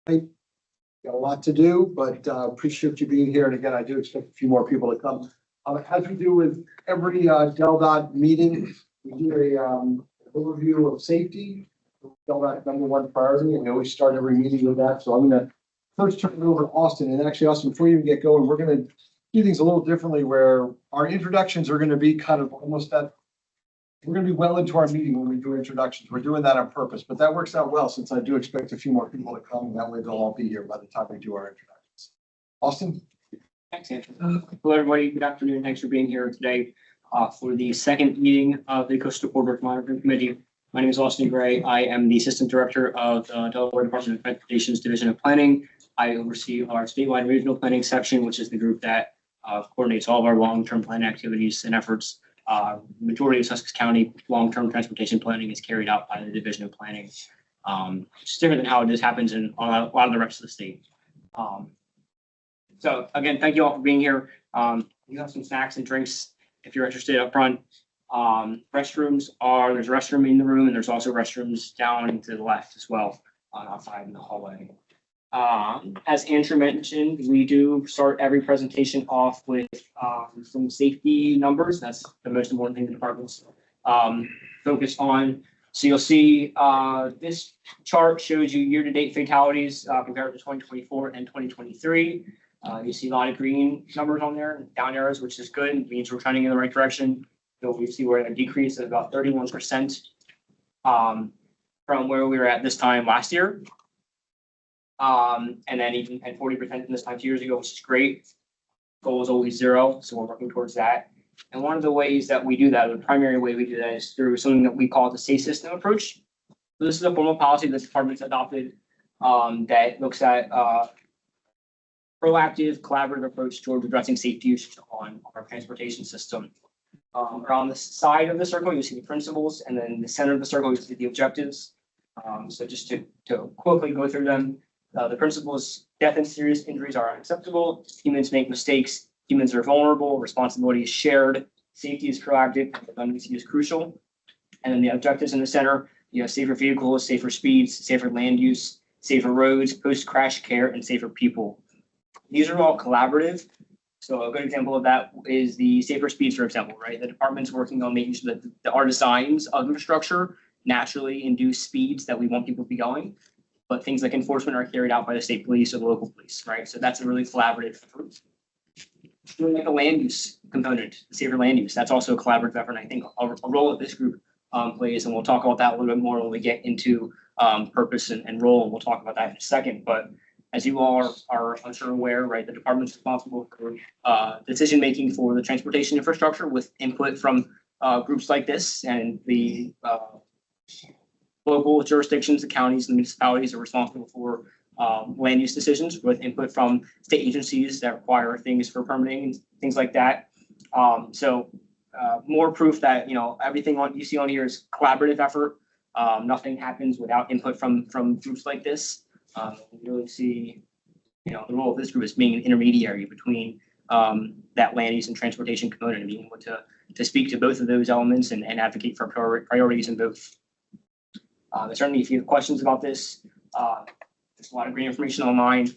Got a lot to do, but appreciate you being here. And again, I do expect a few more people to come. As we do with every DelDOT meeting, we do a overview of safety. DelDOT #1 priority, and we always start every meeting with that. So I'm going to first turn it over to Austin. And actually, Austin, before you even get going, we're going to do things a little differently, where our introductions are going to be kind of almost that. We're going to be well into our meeting when we do introductions. We're doing that on purpose, but that works out well since I do expect a few more people to come. And that way they'll all be here by the time we do our introductions. Austin? Thanks, Andrew. Hello, everybody. Good afternoon. Thanks for being here today for the second meeting of the Coastal Corridor Monitoring Committee. My name is Austin Gray. I am the Assistant Director of the Delaware Department of Transportation's Division of Planning. I oversee our statewide regional planning section, which is the group that coordinates all of our long-term plan activities and efforts. Majority of Sussex County long-term transportation planning is carried out by the Division of Planning. It's different than how it just happens in a lot of the rest of the state. So again, thank you all for being here. We have some snacks and drinks if you're interested up front. There's a restroom in the room, and there's also restrooms down to the left as well, outside in the hallway. As Andrew mentioned, we do start every presentation off with some safety numbers. That's the most important thing the department's focused on. So you'll see this chart shows you year-to-date fatalities compared to 2024 and 2023. You see a lot of green numbers on there, down arrows, which is good. It means we're trending in the right direction. So we see we're at a decrease of about 31% from where we were at this time last year. And then even at 40% from this time 2 years ago, which is great. Goal is always 0, so we're working towards that. And one of the ways that we do that, the primary way we do that, is through something that we call the safe system approach. So this is a formal policy that the department's adopted that looks at proactive, collaborative approach toward addressing safety issues on our transportation system. Around the side of the circle, you see the principles, and then in the center of the circle, you see the objectives. So just to quickly go through them, the principles: death and serious injuries are unacceptable. Humans make mistakes. Humans are vulnerable. Responsibility is shared. Safety is proactive. Redundancy is crucial. And then the objectives in the center: you have safer vehicles, safer speeds, safer land use, safer roads, post-crash care, and safer people. These are all collaborative. So a good example of that is the safer speeds, for example, right? The department's working on making sure that our designs of infrastructure naturally induce speeds that we want people to be going. But things like enforcement are carried out by the state police or the local police, right? So that's a really collaborative effort. Doing like a land use component, the safer land use, that's also a collaborative effort. And I think a role that this group plays, and we'll talk about that a little bit more when we get into purpose and role, and we'll talk about that in a second. But as you all are I'm sure aware, right, the department's responsible for decision making for the transportation infrastructure with input from groups like this, and the local jurisdictions, the counties and municipalities are responsible for land use decisions with input from state agencies that require things for permitting and things like that. So more proof that, you know, everything you see on here is collaborative effort. Nothing happens without input from groups like this. You really see, you know, the role of this group as being an intermediary between that land use and transportation component, and being able to speak to both of those elements and advocate for priorities in both. Certainly, if you have questions about this, there's a lot of great information online.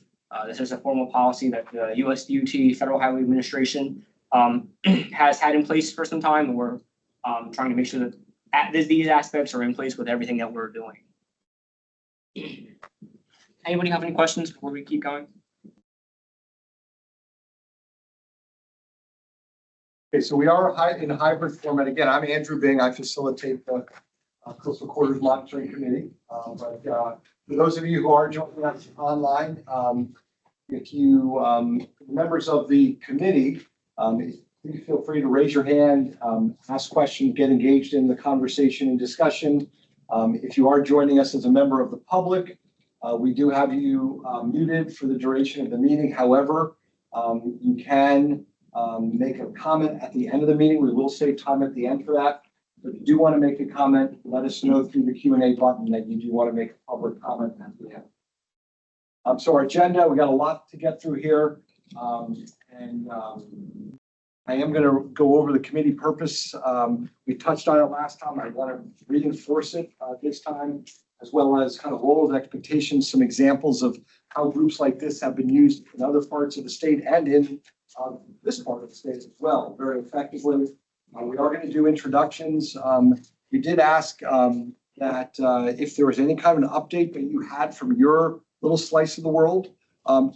This is a formal policy that the US DOT Federal Highway Administration has had in place for some time, and we're trying to make sure that these aspects are in place with everything that we're doing. Anybody have any questions before we keep going? Okay, so we are in a hybrid format. Again, I'm Andrew Bing. I facilitate the Coastal Corridor Monitoring Committee. But for those of you who are joining us online, if you members of the committee, please feel free to raise your hand, ask questions, get engaged in the conversation and discussion. If you are joining us as a member of the public, we do have you muted for the duration of the meeting. However, you can make a comment at the end of the meeting. We will save time at the end for that. If you do want to make a comment, let us know through the Q&A button that you do want to make a public comment at the end. So our agenda, we got a lot to get through here. I am going to go over the committee purpose. We touched on it last time. I want to reinforce it this time. as well as kind of role of expectations, some examples of how groups like this have been used in other parts of the state and in this part of the state as well, very effectively. We are going to do introductions. We did ask that if there was any kind of an update that you had from your little slice of the world,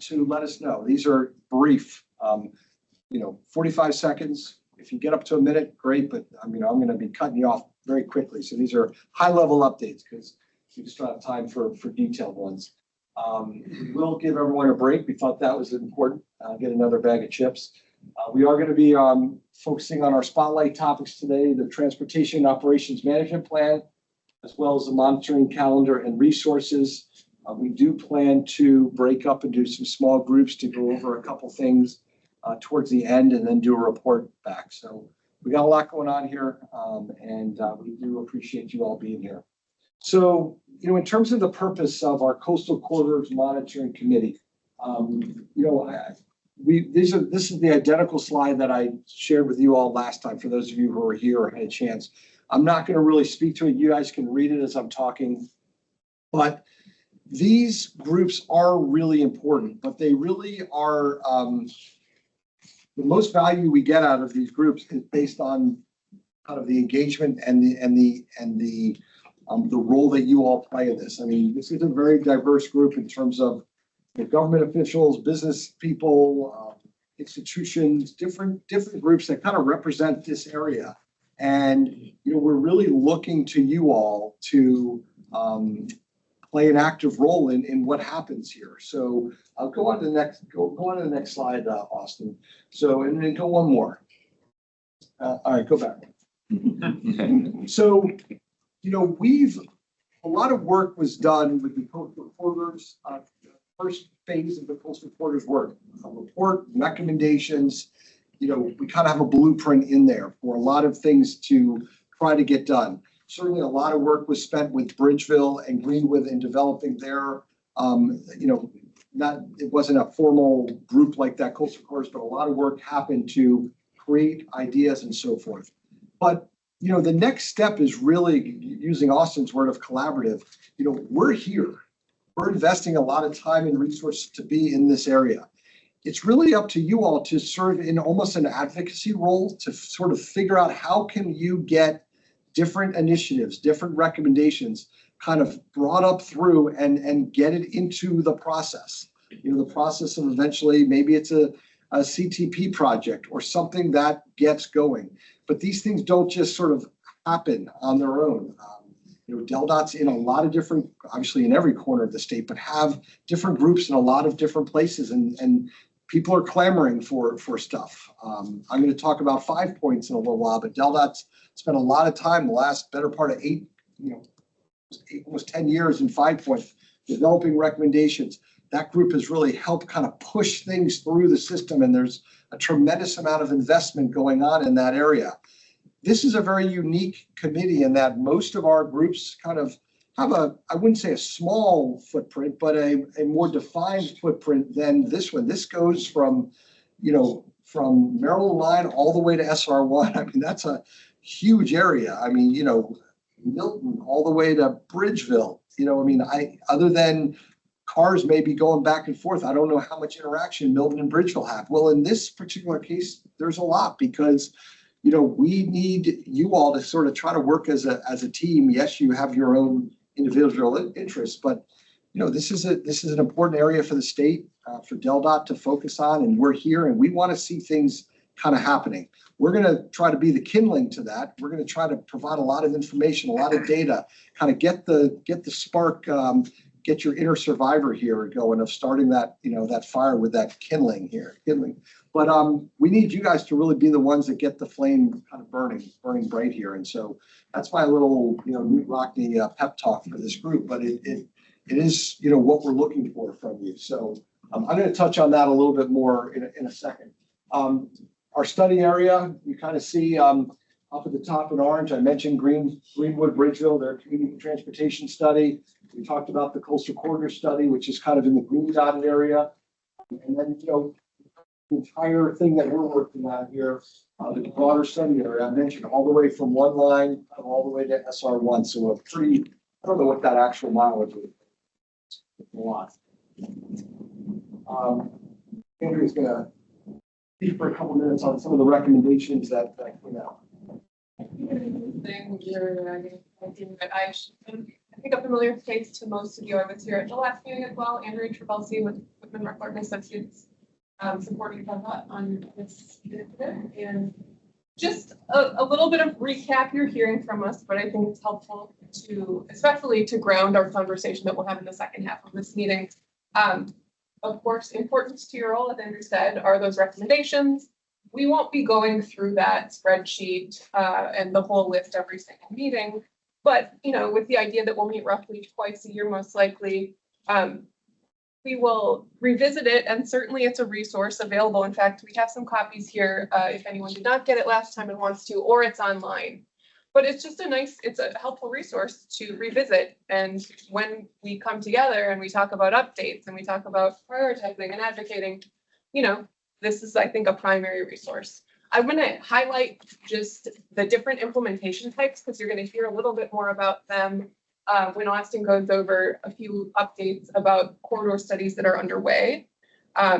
to let us know. These are brief, 45 seconds. If you get up to a minute, great, but I'm going to be cutting you off very quickly. So these are high-level updates because we just don't have time for detailed ones. We will give everyone a break. We thought that was important. Get another bag of chips. We are going to be focusing on our spotlight topics today, the Transportation Operations Management Plan, as well as the monitoring calendar and resources. We do plan to break up and do some small groups to go over a couple things towards the end and then do a report back. So we got a lot going on here, and we do appreciate you all being here. So, in terms of the purpose of our Coastal Corridors Monitoring Committee, this is the identical slide that I shared with you all last time, for those of you who were here or had a chance. I'm not going to really speak to it. You guys can read it as I'm talking, but these groups are really important, but they really are, the most value we get out of these groups is based on kind of the engagement and the role that you all play in this. I mean, this is a very diverse group in terms of the government officials, business people, institutions, different groups that kind of represent this area. And, we're really looking to you all to play an active role in what happens here. So I'll go on to the next, go on to the next slide, Austin. So, and then go one more. All right, go back. So, a lot of work was done with the Coastal Corridors, first phase of the Coastal Corridors work, report, recommendations. We kind of have a blueprint in there for a lot of things to try to get done. Certainly a lot of work was spent with Bridgeville and Greenwood in developing their, it wasn't a formal group like that, Coastal Corridors, but a lot of work happened to create ideas and so forth. But the next step is really, using Austin's word of collaborative. We're here. We're investing a lot of time and resources to be in this area. It's really up to you all to serve in almost an advocacy role to sort of figure out how can you get different initiatives, different recommendations kind of brought up through and get it into the process. The process of eventually, maybe it's a CTP project or something that gets going. But these things don't just sort of happen on their own. DelDOT's in a lot of different, obviously in every corner of the state, but have different groups in a lot of different places, and people are clamoring for stuff. I'm going to talk about 5 points in a little while, but DelDOT's spent a lot of time, the last better part of almost 10 years in 5 points, developing recommendations. That group has really helped kind of push things through the system, and there's a tremendous amount of investment going on in that area. This is a very unique committee in that most of our groups kind of have I wouldn't say a small footprint, but a more defined footprint than this one. This goes from Maryland line all the way to SR1. I mean, that's a huge area. I mean, Milton all the way to Bridgeville. Other than cars may be going back and forth, I don't know how much interaction Milton and Bridgeville have. Well, in this particular case, there's a lot because we need you all to sort of try to work as a team. Yes, you have your own individual interests, but this is an important area for the state, for DelDOT to focus on, and we're here and we want to see things kind of happening. We're going to try to be the kindling to that. We're going to try to provide a lot of information, a lot of data, kind of get the spark, get your inner survivor here going of starting that that fire with that kindling. But we need you guys to really be the ones that get the flame kind of burning bright here. And so that's my little, Newt Rockney pep talk for this group. But it is, what we're looking for from you. So I'm going to touch on that a little bit more in a second. Our study area, you kind of see up at the top in orange, I mentioned Greenwood, Bridgeville, their community transportation study. We talked about the Coastal Corridor study, which is kind of in the green dotted area. And then, the entire thing that we're working on here, the broader study area, I mentioned all the way from one line all the way to SR1. So a pretty I don't know what that actual mileage is. It's a lot. Andrew's gonna speak for a couple minutes on some of the recommendations that came out. I think a familiar face to most of you. I was here at the last meeting as well. Andrew Trabelsi with Whitman Marquardt and Associates, supporting DelDOT on this initiative. And just a little bit of recap you're hearing from us, but I think it's helpful to, especially to ground our conversation that we'll have in the second half of this meeting. Of course, importance to your role, as Andrew said, are those recommendations. We won't be going through that spreadsheet and the whole list every single meeting, but with the idea that we'll meet roughly twice a year, most likely, we will revisit it, and certainly it's a resource available. In fact, we have some copies here if anyone did not get it last time and wants to, or it's online. But it's just it's a helpful resource to revisit. And when we come together and we talk about updates and we talk about prioritizing and advocating, this is, I think, a primary resource. I'm going to highlight just the different implementation types because you're going to hear a little bit more about them when Austin goes over a few updates about corridor studies that are underway.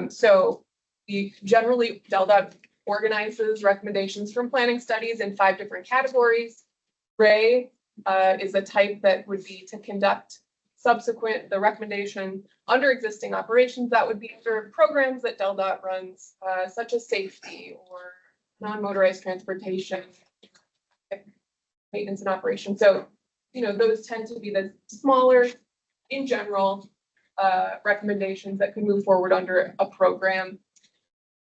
So we generally, DelDOT organizes recommendations from planning studies in 5 different categories. Gray is a type that would be to conduct the recommendation under existing operations. That would be for programs that DelDOT runs, such as safety or non-motorized transportation, maintenance and operation. So, those tend to be the smaller, in general, recommendations that could move forward under a program.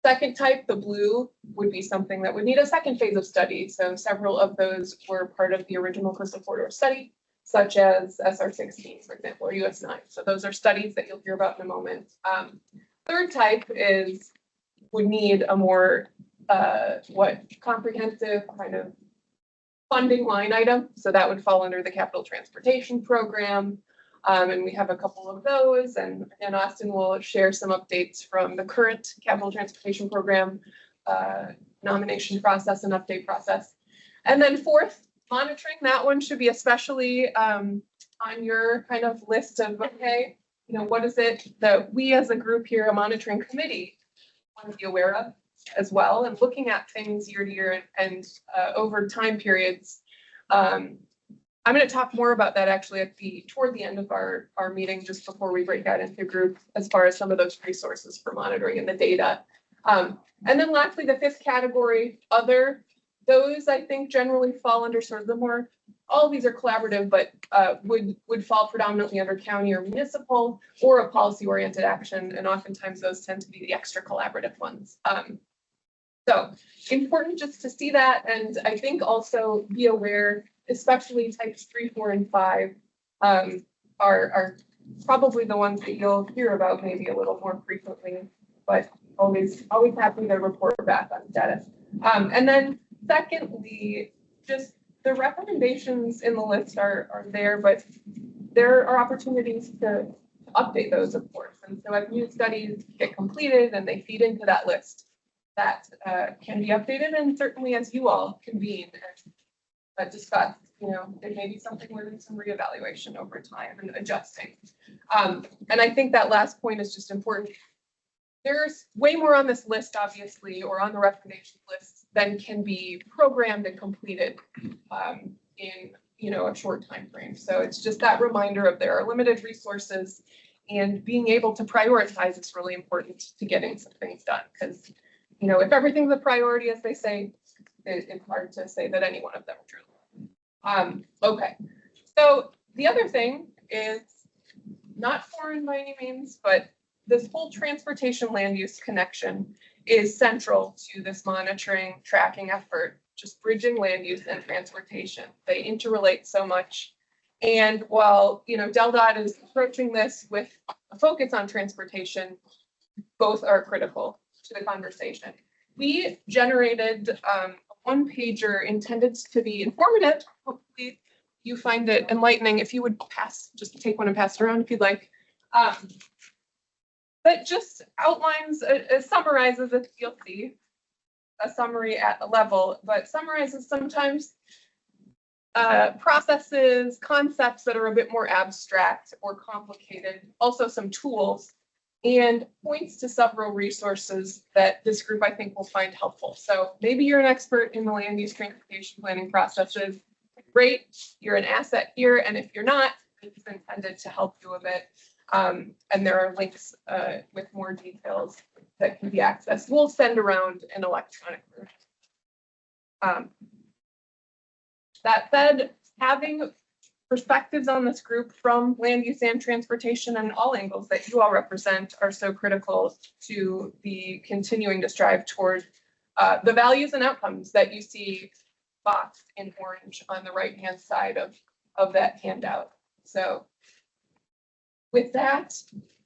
Second type, the blue, would be something that would need a second phase of study. So several of those were part of the original coastal corridor study, such as SR16, for example, or US9. So those are studies that you'll hear about in a moment. Third type would need a more comprehensive kind of funding line item. So that would fall under the capital transportation program. And we have a couple of those, and Austin will share some updates from the current capital transportation program nomination process and update process. And then fourth, monitoring. That one should be especially on your kind of list of, okay, what is it that we as a group here, a monitoring committee, want to be aware of as well, and looking at things year to year and over time periods. I'm going to talk more about that actually toward the end of our meeting, just before we break out into groups, as far as some of those resources for monitoring and the data. And then lastly, the 5th category, other. Those I think generally fall under sort of the more, all of these are collaborative, but would fall predominantly under county or municipal or a policy-oriented action, and oftentimes those tend to be the extra collaborative ones. So important just to see that, and I think also be aware, especially types 3, 4, and 5 are probably the ones that you'll hear about maybe a little more frequently, but always happy to report back on status. And then secondly, just the recommendations in the list are there, but there are opportunities to update those, of course. And so as new studies get completed and they feed into that list, that can be updated, and certainly as you all convene and discuss, there may be something within some reevaluation over time and adjusting. And I think that last point is just important. There's way more on this list, obviously, or on the recommendation list than can be programmed and completed in a short time frame. So it's just that reminder of there are limited resources, and being able to prioritize is really important to getting some things done. Because if everything's a priority, as they say, it's hard to say that any one of them are true. Okay, so the other thing is not foreign by any means, but this whole transportation land use connection is central to this monitoring, tracking effort, just bridging land use and transportation. They interrelate so much. And while, DelDOT is approaching this with a focus on transportation, both are critical to the conversation. We generated a one-pager intended to be informative. Hopefully you find it enlightening. If you would just take one and pass it around if you'd like. But just outlines, summarizes, as you'll see, a summary at a level, but summarizes sometimes processes, concepts that are a bit more abstract or complicated, also some tools, and points to several resources that this group I think will find helpful. So maybe you're an expert in the land use transportation planning processes. Great, you're an asset here, and if you're not, it's intended to help you a bit. And there are links with more details that can be accessed. We'll send around an electronic version. That said, having perspectives on this group from land use and transportation and all angles that you all represent are so critical to the continuing to strive toward the values and outcomes that you see boxed in orange on the right-hand side of that handout. So with that,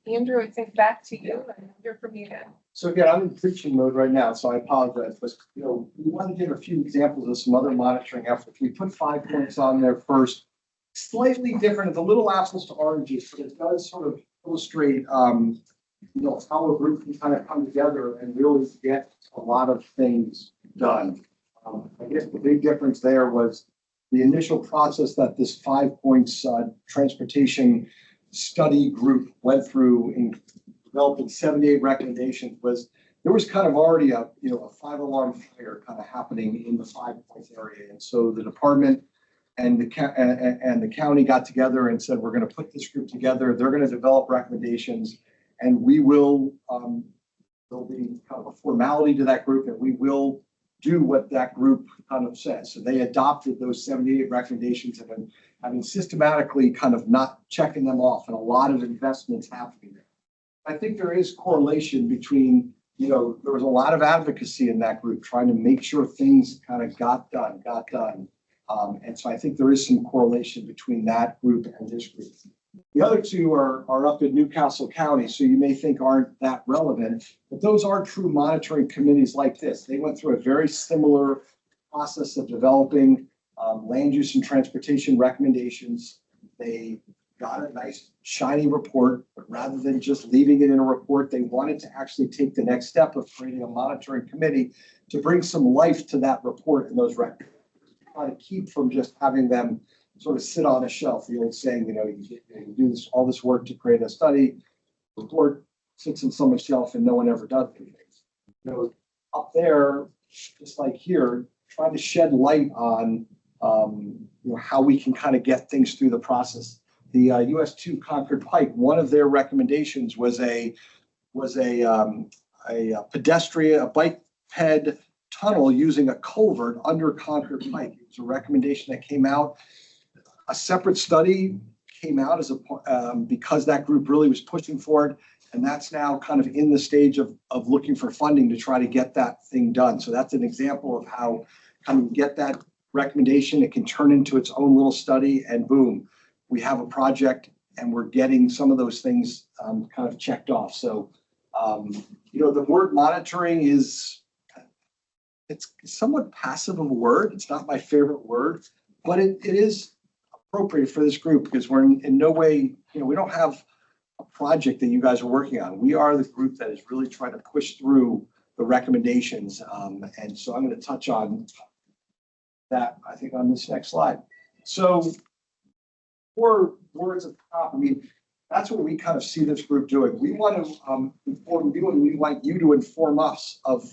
Andrew, I think back to you and hear from you again. So again, I'm in preaching mode right now, so I apologize, but we want to give a few examples of some other monitoring efforts. We put 5 points on there first. Slightly different, it's a little apples to oranges, but it does sort of illustrate, how a group can kind of come together and really get a lot of things done. I guess the big difference there was the initial process that this 5 points transportation study group went through in developing 78 recommendations was there was kind of already a 5-alarm fire kind of happening in the 5 points area. And so the department and the county got together and said, we're going to put this group together. They're going to develop recommendations and we will, there'll be kind of a formality to that group and we will do what that group kind of says. So they adopted those 78 recommendations and then having systematically kind of not checking them off and a lot of investments happening there. I think there is correlation between, there was a lot of advocacy in that group trying to make sure things kind of got done. And so I think there is some correlation between that group and this group. The other two are up in Newcastle County, so you may think aren't that relevant, but those are true monitoring committees like this. They went through a very similar process of developing land use and transportation recommendations. They got a nice shiny report, but rather than just leaving it in a report, they wanted to actually take the next step of creating a monitoring committee to bring some life to that report and those records. Try to keep from just having them sort of sit on a shelf. The old saying, you do all this work to create a study, report sits on someone's shelf and no one ever does anything. Up there, just like here, trying to shed light on how we can kind of get things through the process. The US 2 Concord Pike, one of their recommendations was a bike ped tunnel using a culvert under Concord Pike. It was a recommendation that came out. A separate study came out because that group really was pushing for it. And that's now kind of in the stage of looking for funding to try to get that thing done. So that's an example of how kind of get that recommendation, it can turn into its own little study and boom, we have a project and we're getting some of those things kind of checked off. So, the word monitoring it's somewhat passive of a word. It's not my favorite word, but it is appropriate for this group because we're in no way, we don't have a project that you guys are working on. We are the group that is really trying to push through the recommendations. And so I'm going to touch on that, I think, on this next slide. So 4 words at the top, that's what we kind of see this group doing. We want to inform you and we want you to inform us of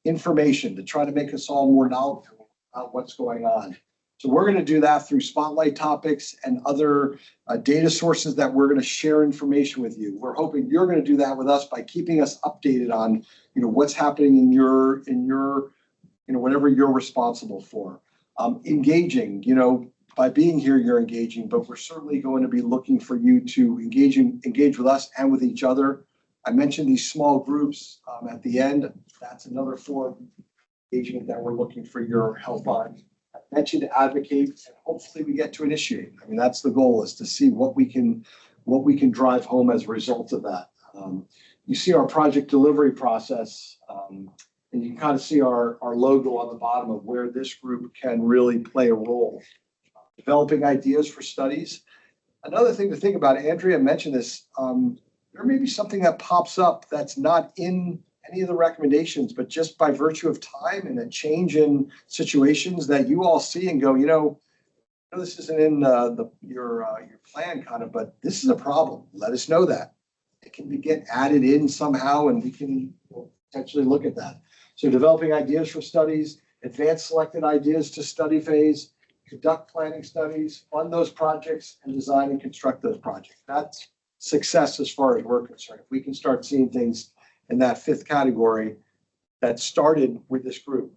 information to try to make us all more knowledgeable about what's going on. So we're going to do that through spotlight topics and other data sources that we're going to share information with you. We're hoping you're going to do that with us by keeping us updated on, what's happening in your, whatever you're responsible for. Engaging, by being here, you're engaging, but we're certainly going to be looking for you to engage with us and with each other. I mentioned these small groups at the end. That's another form of engagement that we're looking for your help on. I mentioned advocate, and hopefully we get to initiate. That's the goal, is to see what we can drive home as a result of that. You see our project delivery process, and you can kind of see our logo on the bottom of where this group can really play a role. Developing ideas for studies. Another thing to think about, Andrea mentioned this, there may be something that pops up that's not in any of the recommendations, but just by virtue of time and a change in situations that you all see and go, I know this isn't in your plan kind of, but this is a problem. Let us know that. It can get added in somehow and we can potentially look at that. So developing ideas for studies, advance selected ideas to study phase, conduct planning studies, fund those projects, and design and construct those projects. That's success as far as we're concerned. If we can start seeing things in that fifth category that started with this group,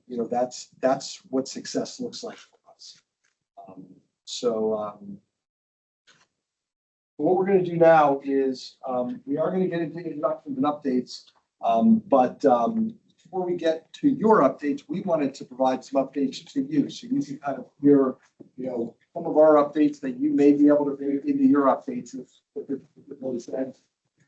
that's what success looks like for us. What we're going to do now is we are going to get into introductions and updates, but before we get to your updates, we wanted to provide some updates to you, so you can kind of hear, some of our updates that you may be able to bring into your updates if it makes sense.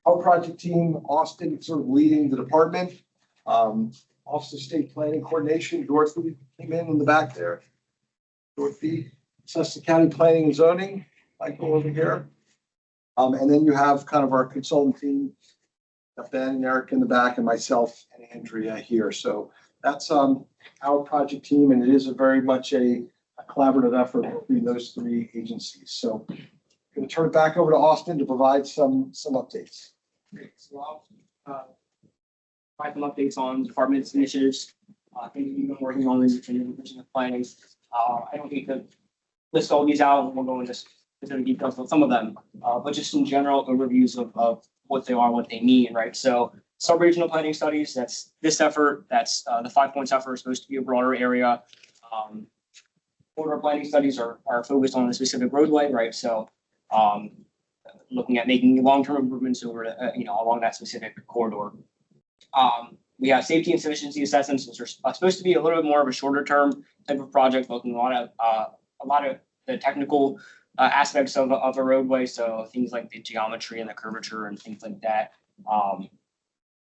Our project team, Austin, sort of leading the department. Office of State Planning Coordination, Dorothy came in the back there. Dorothy, Sussex County Planning and Zoning, Michael over here. And then you have kind of our consultant team, Ben and Eric in the back, and myself and Andrea here. So that's our project team, and it is very much a collaborative effort between those three agencies. So I'm going to turn it back over to Austin to provide some updates. Great. So I'll provide some updates on department's initiatives. Things we've been working on in the planning. I don't need to list all these out. We'll go into specific details on some of them, but just in general overviews of what they are, what they mean, right? So sub-regional planning studies, that's this effort. That's the 5 points effort is supposed to be a broader area. Corridor planning studies are focused on a specific roadway, right? So looking at making long-term improvements over, along that specific corridor. We have safety and sufficiency assessments, which are supposed to be a little bit more of a shorter term type of project, looking at a lot of the technical aspects of a roadway. So things like the geometry and the curvature and things like that.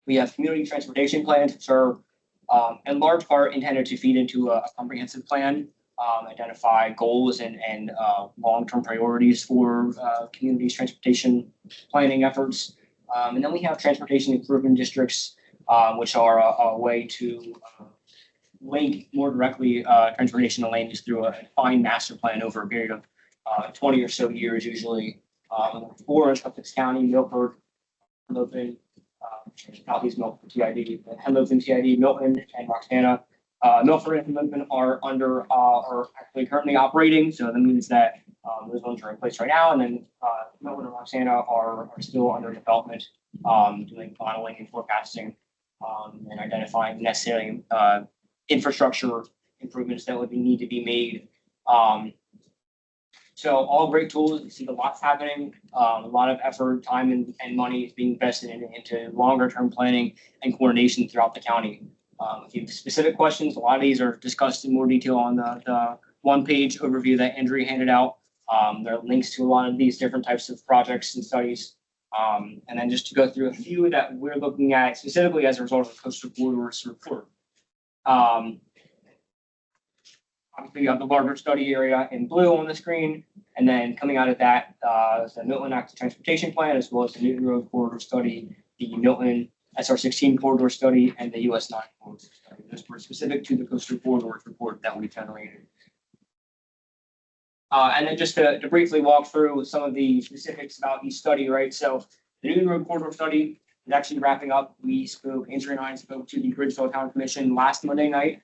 We have community transportation plans, which are in large part intended to feed into a comprehensive plan, identify goals and long-term priorities for communities transportation planning efforts. And then we have transportation improvement districts, which are a way to link more directly transportation and land use through a defined master plan over a period of 20 or so years, usually. Four in Sussex County, Milford, Midlothian, Southeast Milford, TID, Midlothian, TID, Milton, and Roxana. Milford and Midlothian are actually currently operating, so that means that those ones are in place right now, and then Milton and Roxana are still under development, doing modeling and forecasting, and identifying necessary infrastructure improvements that would need to be made. So all great tools. You see a lot's happening. A lot of effort, time, and money is being invested into longer term planning and coordination throughout the county. If you have specific questions, a lot of these are discussed in more detail on the one-page overview that Andrea handed out. There are links to a lot of these different types of projects and studies. And then just to go through a few that we're looking at specifically as a result of the Coastal Corridors report. Obviously, you have the larger study area in blue on the screen, and then coming out of that, the Milton Active Transportation Plan, as well as the Newton Road Corridor Study, the Milton SR16 Corridor Study, and the US 9 Corridor Study. Those were specific to the Coastal Corridors report that we generated. And then just to briefly walk through some of the specifics about each study, right? So the Newton Road Corridor Study is actually wrapping up. Andrew and I spoke to the Georgetown Town Commission last Monday night.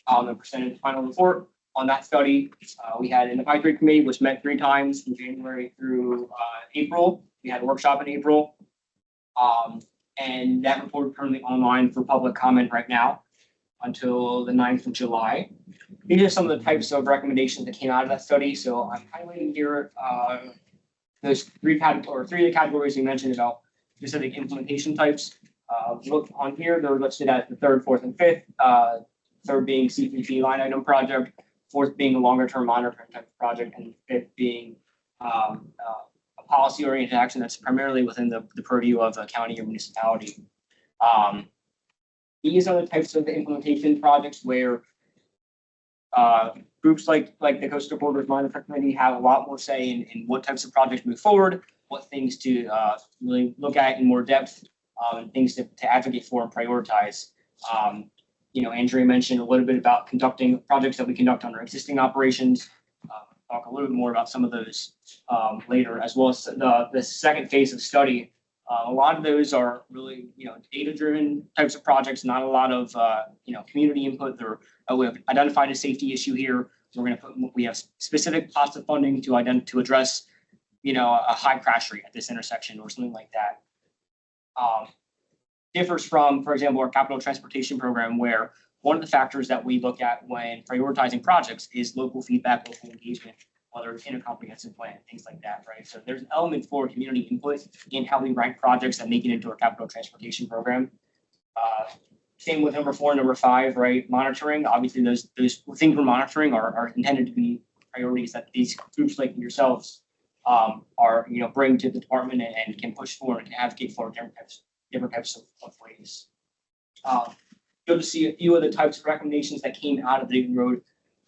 And presented the final report on that study. We had an advisory committee, which met 3 times from January through April. We had a workshop in April. And that report is currently online for public comment right now until the 9th of July. These are some of the types of recommendations that came out of that study. So I'm highlighting here those three of the categories you mentioned about specific implementation types. Look on here, they're listed as the 3rd, 4th, and 5th. 3rd being CPP line item project, 4th being a longer term monitoring type of project, and 5th being a policy oriented action that's primarily within the purview of a county or municipality. These are the types of implementation projects where groups like the Coastal Corridors Monitoring Committee have a lot more say in what types of projects move forward, what things to really look at in more depth, and things to advocate for and prioritize. Andrea mentioned a little bit about conducting projects that we conduct under existing operations. talk a little bit more about some of those later, as well as the second phase of study. A lot of those are really, data-driven types of projects, not a lot of, community input. We have identified a safety issue here. We have specific cost of funding to address, a high crash rate at this intersection or something like that. Differs from, for example, our capital transportation program, where one of the factors that we look at when prioritizing projects is local feedback, local engagement, whether it's in a comprehensive plan, things like that, right? So there's an element for community input in how we rank projects that make it into our capital transportation program. Same with number 4 and number 5, right? Monitoring. Obviously, those things we're monitoring are intended to be priorities that these groups like yourselves are bring to the department and can push for and can advocate for different types of ways. Good to see a few of the types of recommendations that came out of the road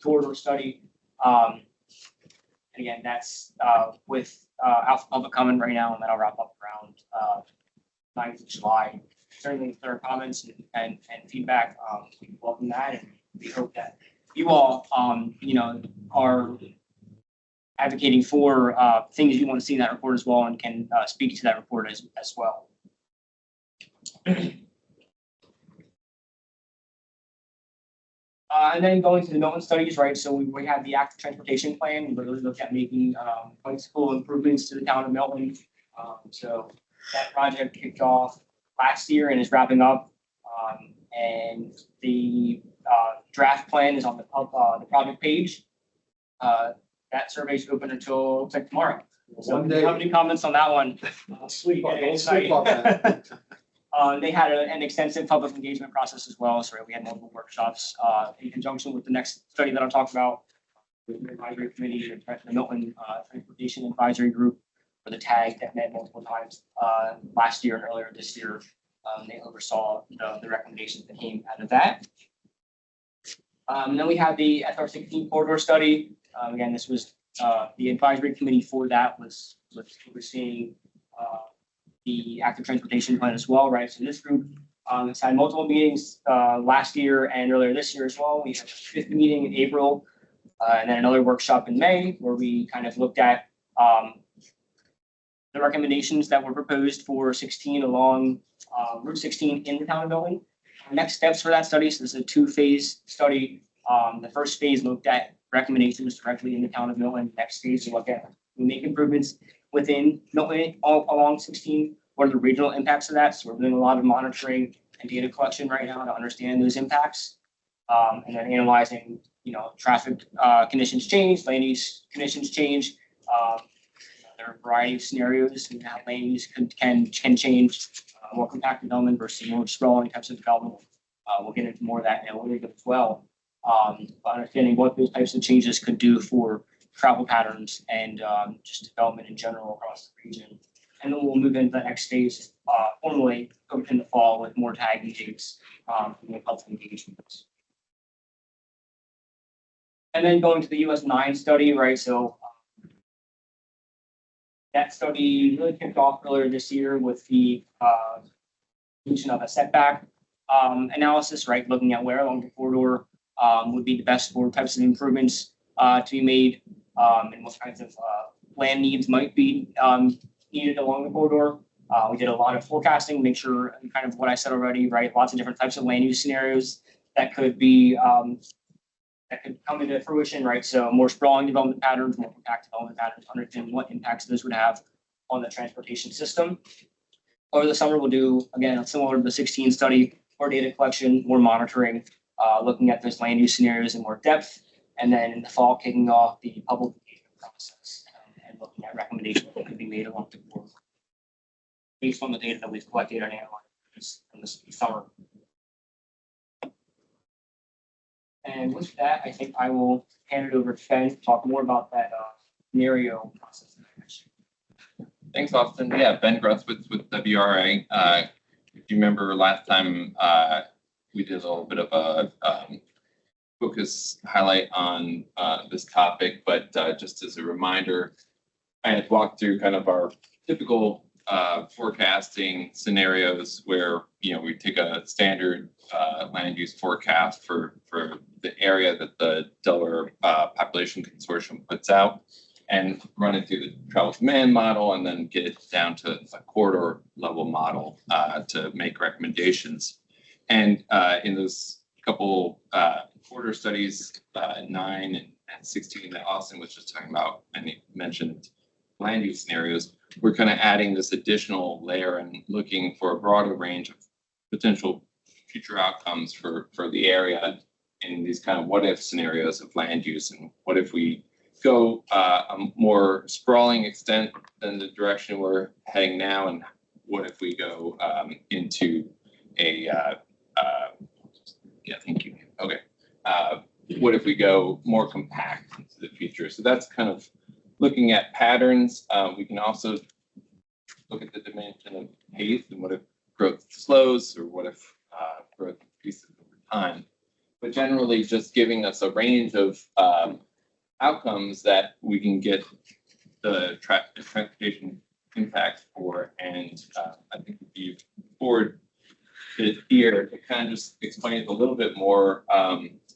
corridor study. And again, that's with Alpha Public comment right now, and then I'll wrap up around 9th of July. Certainly, if there are comments and feedback, we welcome that, and we hope that you all, are advocating for things you want to see in that report as well, and can speak to that report as well. And then going to the Milton studies, right? So we have the active transportation plan. We really looked at making bicycle improvements to the town of Milton. So that project kicked off last year and is wrapping up. And the draft plan is on the project page. That survey is open until looks like tomorrow. So if you have any comments on that one? Sleep on that. They had an extensive public engagement process as well. So we had multiple workshops in conjunction with the next study that I'll talk about with the advisory committee, the Milton Transportation Advisory Group, or the TAG that met multiple times last year and earlier this year. They oversaw the recommendations that came out of that. And then we have the SR16 corridor study. Again, this was the advisory committee for that was overseeing the active transportation plan as well, right? So this group has had multiple meetings last year and earlier this year as well. We had a 5th meeting in April, and then another workshop in May where we kind of looked at the recommendations that were proposed for 16 along Route 16 in the town of Milton. Next steps for that study, so this is a 2-phase study. The first phase looked at recommendations directly in the town of Milton. Next phase to look at we make improvements within Milton all along 16. What are the regional impacts of that? So we're doing a lot of monitoring and data collection right now to understand those impacts. And then analyzing, traffic conditions change, land use conditions change. There are a variety of scenarios and how land use can change. More compact development versus more sprawling types of development. We'll get into more of that in a little bit as well. Understanding what those types of changes could do for travel patterns and just development in general across the region. And then we'll move into the next phase formally in the fall with more TAG meetings and public engagements. And then going to the US 9 study, right? So that study really kicked off earlier this year with the inclusion of a setback analysis, right? Looking at where along the corridor would be the best for types of improvements to be made and what kinds of land needs might be needed along the corridor. We did a lot of forecasting, make sure kind of what I said already, right? Lots of different types of land use scenarios that could be that could come into fruition, right? So more sprawling development patterns, more compact development patterns, understanding what impacts those would have on the transportation system. Over the summer, we'll do, again, similar to the 16 study, more data collection, more monitoring, looking at those land use scenarios in more depth, and then in the fall, kicking off the public engagement process and looking at recommendations that could be made along the board based on the data that we've collected and analyzed in this summer. And with that, I think I will hand it over to Ben to talk more about that scenario process that I mentioned. Thanks, Austin. Yeah, Ben Gruthwitz with WRA. If you remember last time, we did a little bit of a focus highlight on this topic, but just as a reminder, I had walked through kind of our typical forecasting scenarios where we take a standard land use forecast for the area that the Delaware Population Consortium puts out and run it through the travel command model and then get it down to a corridor level model to make recommendations. And in those couple corridor studies, 9 and 16 that Austin was just talking about, and he mentioned land use scenarios, we're kind of adding this additional layer and looking for a broader range of potential future outcomes for the area in these kind of what if scenarios of land use. And what if we go a more sprawling extent than the direction we're heading now? And what if we go into a, yeah, thank you. Okay. What if we go more compact into the future? So that's kind of looking at patterns. We can also look at the dimension of pace and what if growth slows or what if growth increases over time. But generally just giving us a range of outcomes that we can get the transportation impact for. And I think if you forward it here to kind of just explain it a little bit more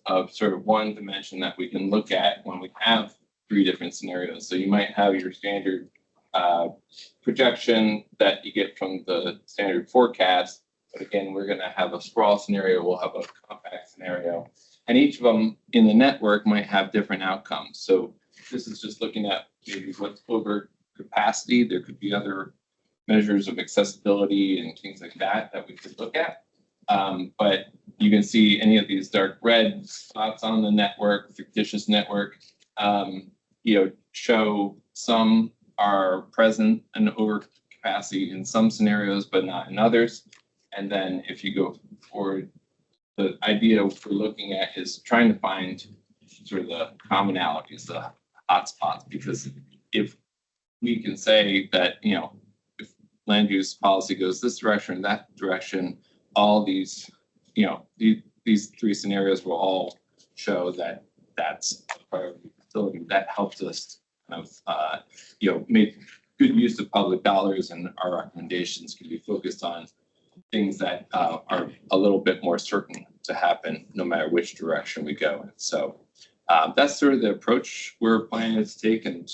of sort of one dimension that we can look at when we have 3 different scenarios. So you might have your standard projection that you get from the standard forecast. But again, we're going to have a sprawl scenario, we'll have a compact scenario, and each of them in the network might have different outcomes. So this is just looking at maybe what's over capacity. There could be other measures of accessibility and things like that that we could look at. But you can see any of these dark red spots on the network, fictitious network, show some are present and over capacity in some scenarios, but not in others. And then if you go forward, the idea we're looking at is trying to find sort of the commonalities, the hotspots, because if we can say that, if land use policy goes this direction or that direction, all these, these 3 scenarios will all show that that's a priority facility. That helps us kind of, make good use of public dollars, and our recommendations can be focused on things that are a little bit more certain to happen no matter which direction we go. And so that's sort of the approach we're planning to take, and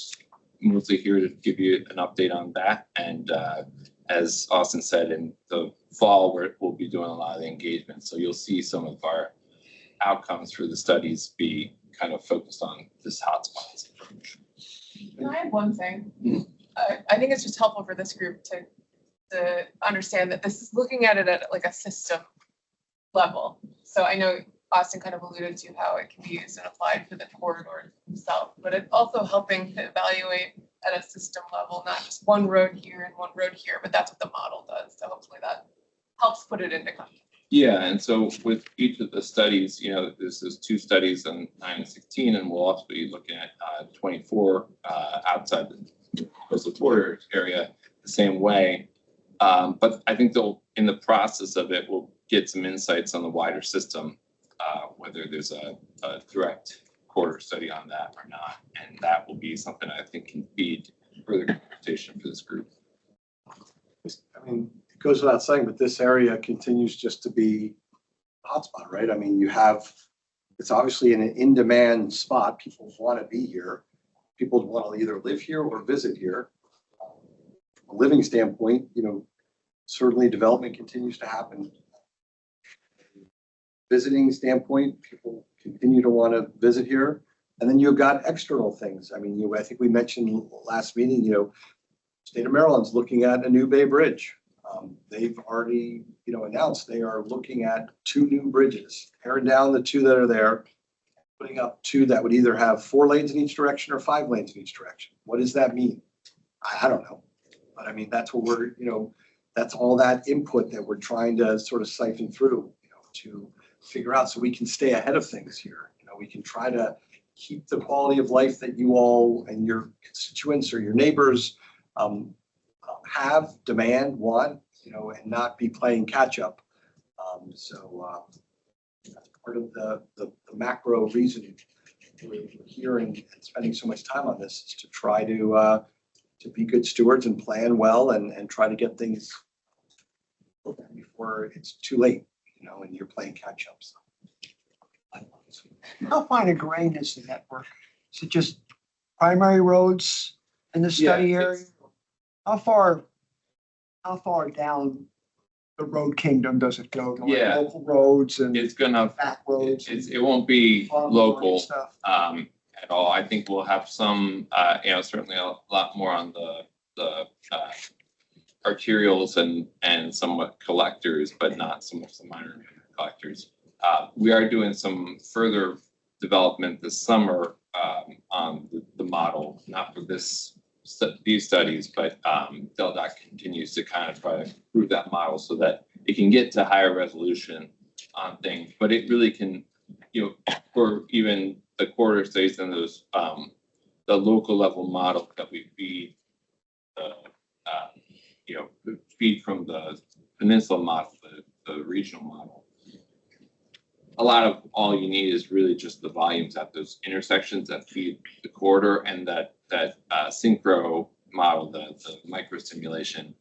mostly here to give you an update on that. And as Austin said, in the fall, we'll be doing a lot of the engagement. So you'll see some of our outcomes for the studies be kind of focused on this hotspots approach. Can I add one thing? I think it's just helpful for this group to understand that this is looking at it at like a system level. So I know Austin kind of alluded to how it can be used and applied for the corridor itself, but it's also helping to evaluate at a system level, not just one road here and one road here, but that's what the model does. So hopefully that helps put it into context. Yeah, and so with each of the studies, this is 2 studies on 9 and 16, and we'll also be looking at 24 outside the coastal border area the same way. But I think in the process of it, we'll get some insights on the wider system, whether there's a direct corridor study on that or not. And that will be something I think can feed further conversation for this group. I mean, it goes without saying, but this area continues just to be a hotspot, right? I mean, it's obviously an in-demand spot. People want to be here. People want to either live here or visit here. From a living standpoint, certainly development continues to happen. Visiting standpoint, people continue to want to visit here. And then you've got external things. I mean, I think we mentioned last meeting, state of Maryland's looking at a new Bay Bridge. They've already, announced they are looking at 2 new bridges, tearing down the 2 that are there, putting up 2 that would either have 4 lanes in each direction or 5 lanes in each direction. What does that mean? I don't know. But I mean, that's what we're, that's all that input that we're trying to sort of siphon through, to figure out so we can stay ahead of things here. We can try to keep the quality of life that you all and your constituents or your neighbors have, demand, want, and not be playing catch up. So that's part of the macro reason we're here and spending so much time on this, is to try to be good stewards and plan well and try to get things before it's too late, and you're playing catch up. So. roads. How fine a grain is the network? Is it just primary roads in the study Yeah, area? it's- How far down the road kingdom does it go? To like Yeah. local roads and It's gonna, back roads? it won't be farm local, stuff? at all. I think we'll have some, certainly a lot more on the arterials and somewhat collectors, but not so much the minor collectors. We are doing some further development this summer, on the model, not for these studies, but, DelDOT continues to kind of try to improve that model so that it can get to higher resolution on things, but it really can, for even the quarter studies and those, the local level model that we feed, feed from the peninsula model, the regional model. A lot of all you need is really just the volumes at those intersections that feed the corridor, and that synchro model, the micro simulation,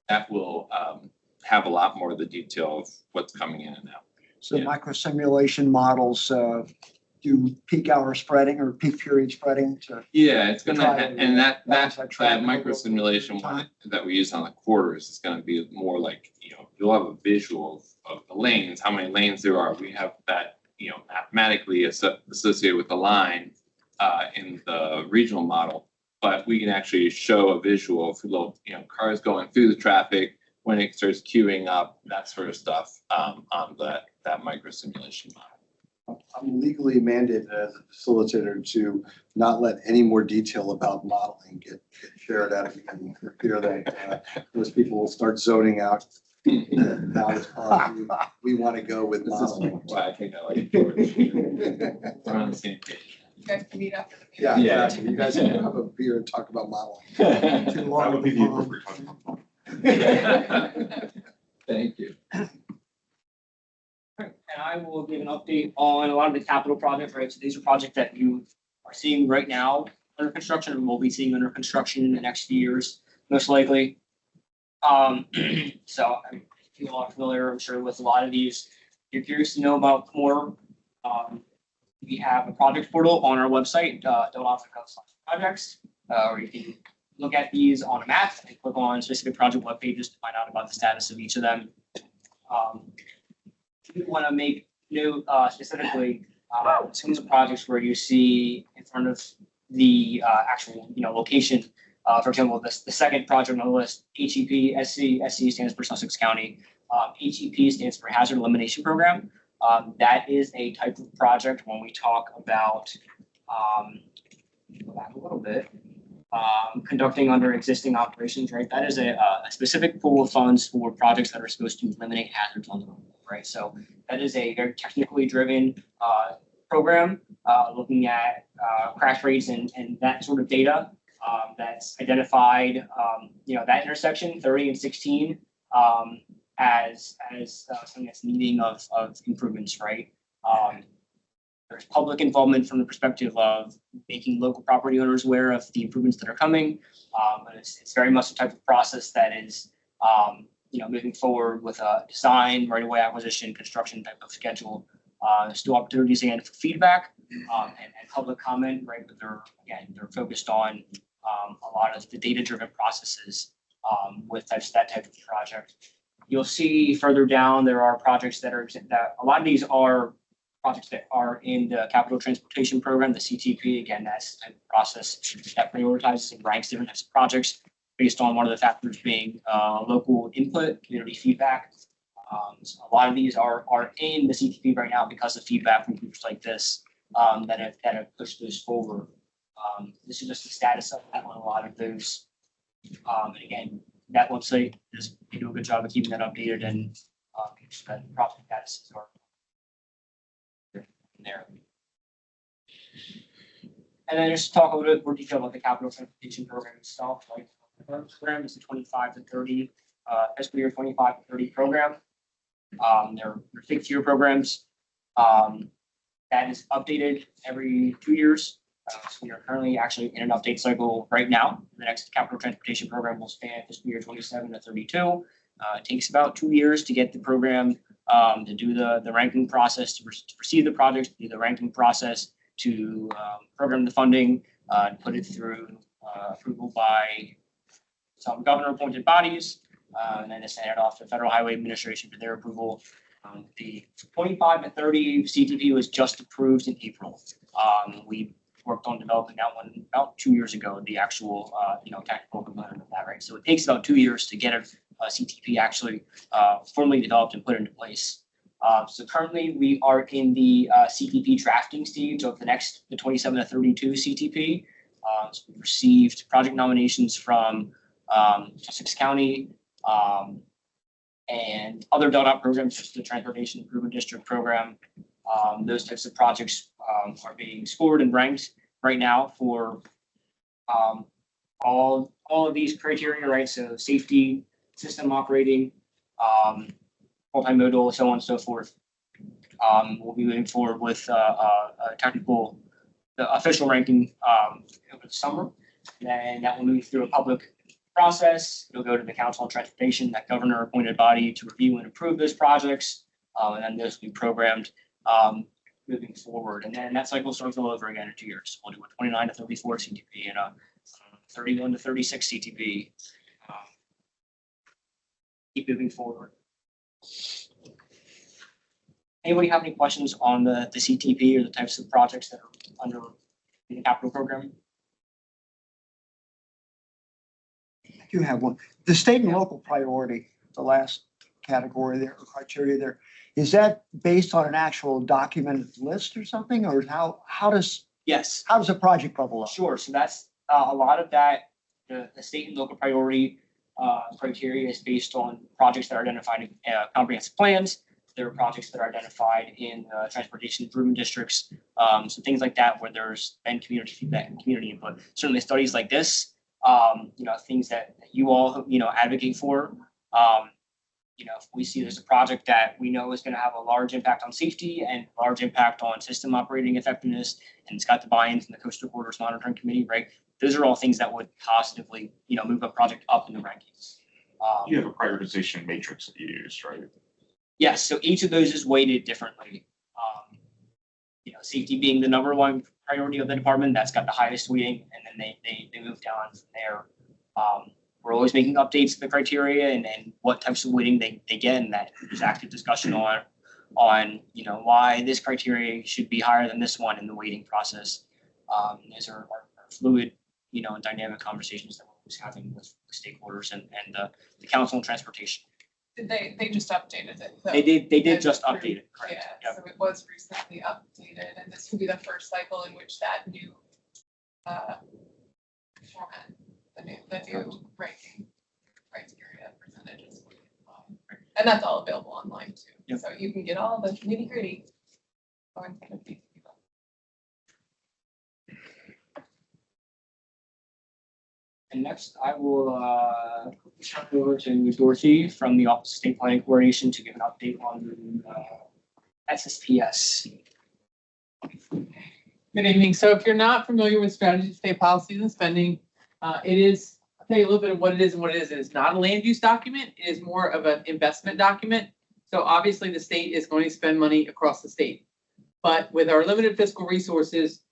that will have a lot more of the detail of what's coming in and out. So Yeah. micro simulation models do peak hour spreading or peak period spreading to. Yeah, it's gonna, Try to and that balance that traffic micro over simulation time. one that we use on the quarters is gonna be more like, you'll have a visual of the lanes, how many lanes there are. We have that, mathematically associated with the line in the regional model, but we can actually show a visual of little, cars going through the traffic, when it starts queuing up, that sort of stuff, on that micro simulation model. I'm legally mandated as a facilitator to not let any more detail about modeling get shared out of me. For fear that those people will start zoning out. How as far as we want to go with This is modeling. why I think I like George. We're on the same page. You guys can meet after the meeting. Yeah, Yeah. exactly. You guys can have a beer and talk about modeling. That would be the appropriate time. Thank you. And I will give an update on a lot of the capital projects, right? So these are projects that you are seeing right now under construction and will be seeing under construction in the next few years, most likely. So if you all are familiar, I'm sure, with a lot of these, if you're curious to know about more, we have a project portal on our website, DelDOT South Projects, or you can look at these on a map and click on specific project web pages to find out about the status of each of them. We want to make note specifically some of the projects where you see in front of the actual location. For example, the second project on the list, HEP SC. SC stands for Sussex County. HEP stands for Hazard Elimination Program. That is a type of project when we talk about go back a little bit. Conducting under existing operations, right? That is a specific pool of funds for projects that are supposed to eliminate hazards on the road, right? So that is a very technically driven program looking at crash rates and that sort of data that's identified, that intersection 30 and 16 as something that's needing of improvements, right? There's public involvement from the perspective of making local property owners aware of the improvements that are coming. But it's very much the type of process that is, moving forward with a design, right-of-way acquisition, construction type of schedule. There's still opportunities again for feedback and public comment, right? But they're focused on a lot of the data-driven processes with that type of project. You'll see further down there are projects that a lot of these are projects that are in the Capital Transportation Program, the CTP. Again, that's a process that prioritizes and ranks different types of projects based on one of the factors being local input, community feedback. So a lot of these are in the CTP right now because of feedback from groups like this that have pushed those forward. This is just the status of that on a lot of those. And again, that website does do a good job of keeping that updated and that project statuses are there. And then just talk a little bit more detail about the capital transportation program itself. Like the program is a 25 to 30, fiscal year 25 to 30 program. They're 6-year programs. That is updated every 2 years. So we are currently actually in an update cycle right now. The next capital transportation program will span fiscal year 27 to 32. It takes about 2 years to get the program to do the ranking process, to receive the projects, to do the ranking process, to program the funding, put it through approval by some governor-appointed bodies, and then to send it off to Federal Highway Administration for their approval. The 25 and 30 CTP was just approved in April. We worked on developing that one about 2 years ago, the actual, technical component of that, right? So it takes about 2 years to get a CTP actually formally developed and put into place. So currently we are in the CTP drafting stage of the 27 to 32 CTP. So we've received project nominations from Sussex County and other DelDOT programs, just the Transportation Improvement District program. Those types of projects are being scored and ranked right now for all of these criteria, right? So safety, system operating, multimodal, so on and so forth. We'll be moving forward with the official ranking over the summer. And that will move through a public process. It'll go to the Council on Transportation, that governor-appointed body, to review and approve those projects. And then those will be programmed moving forward. And then that cycle starts all over again in 2 years. We'll do a 29 to 34 CTP and a 31 to 36 CTP. Keep moving forward. Anybody have any questions on the CTP or the types of projects that are under the capital program? I do have one. The state and local priority, the last category there, or criteria there, is that based on an actual documented list or something, or how does Yes. a project bubble up? Sure. So that's a lot of that. The state and local priority criteria is based on projects that are identified in comprehensive plans. There are projects that are identified in transportation improvement districts. So things like that, where there's been community feedback and community input. Certainly studies like this, things that you all, advocate for. If we see there's a project that we know is going to have a large impact on safety and large impact on system operating effectiveness, and it's got the buy-in from the Coastal Corridors Monitoring Committee, right? Those are all things that would positively, move a project up in the rankings. You have a prioritization matrix that you use, right? Yes, so each of those is weighted differently. Safety being the number one priority of the department, that's got the highest weighting, and then they move down from there. We're always making updates to the criteria and what types of weighting they get, and that there's active discussion on why this criteria should be higher than this one in the weighting process. These are fluid, and dynamic conversations that we're always having with stakeholders and the Council on Transportation. They just updated it. though. They did And just approved- update it, correct? Yeah, Yep. so it was recently updated, and this will be the first cycle in which that new format, the new ranking criteria percentages. And that's all available online too. Yep. So you can get all the nitty gritty. And next, I will turn it over to Dorothy from the Office of State Planning Coordination to give an update on the SSPS. Good evening. So if you're not familiar with strategy, state policies and spending, it is, I'll tell you a little bit of what it is and what it is. It is not a land use document. It is more of an investment document. So obviously the state is going to spend money across the state. But with our limited fiscal resources,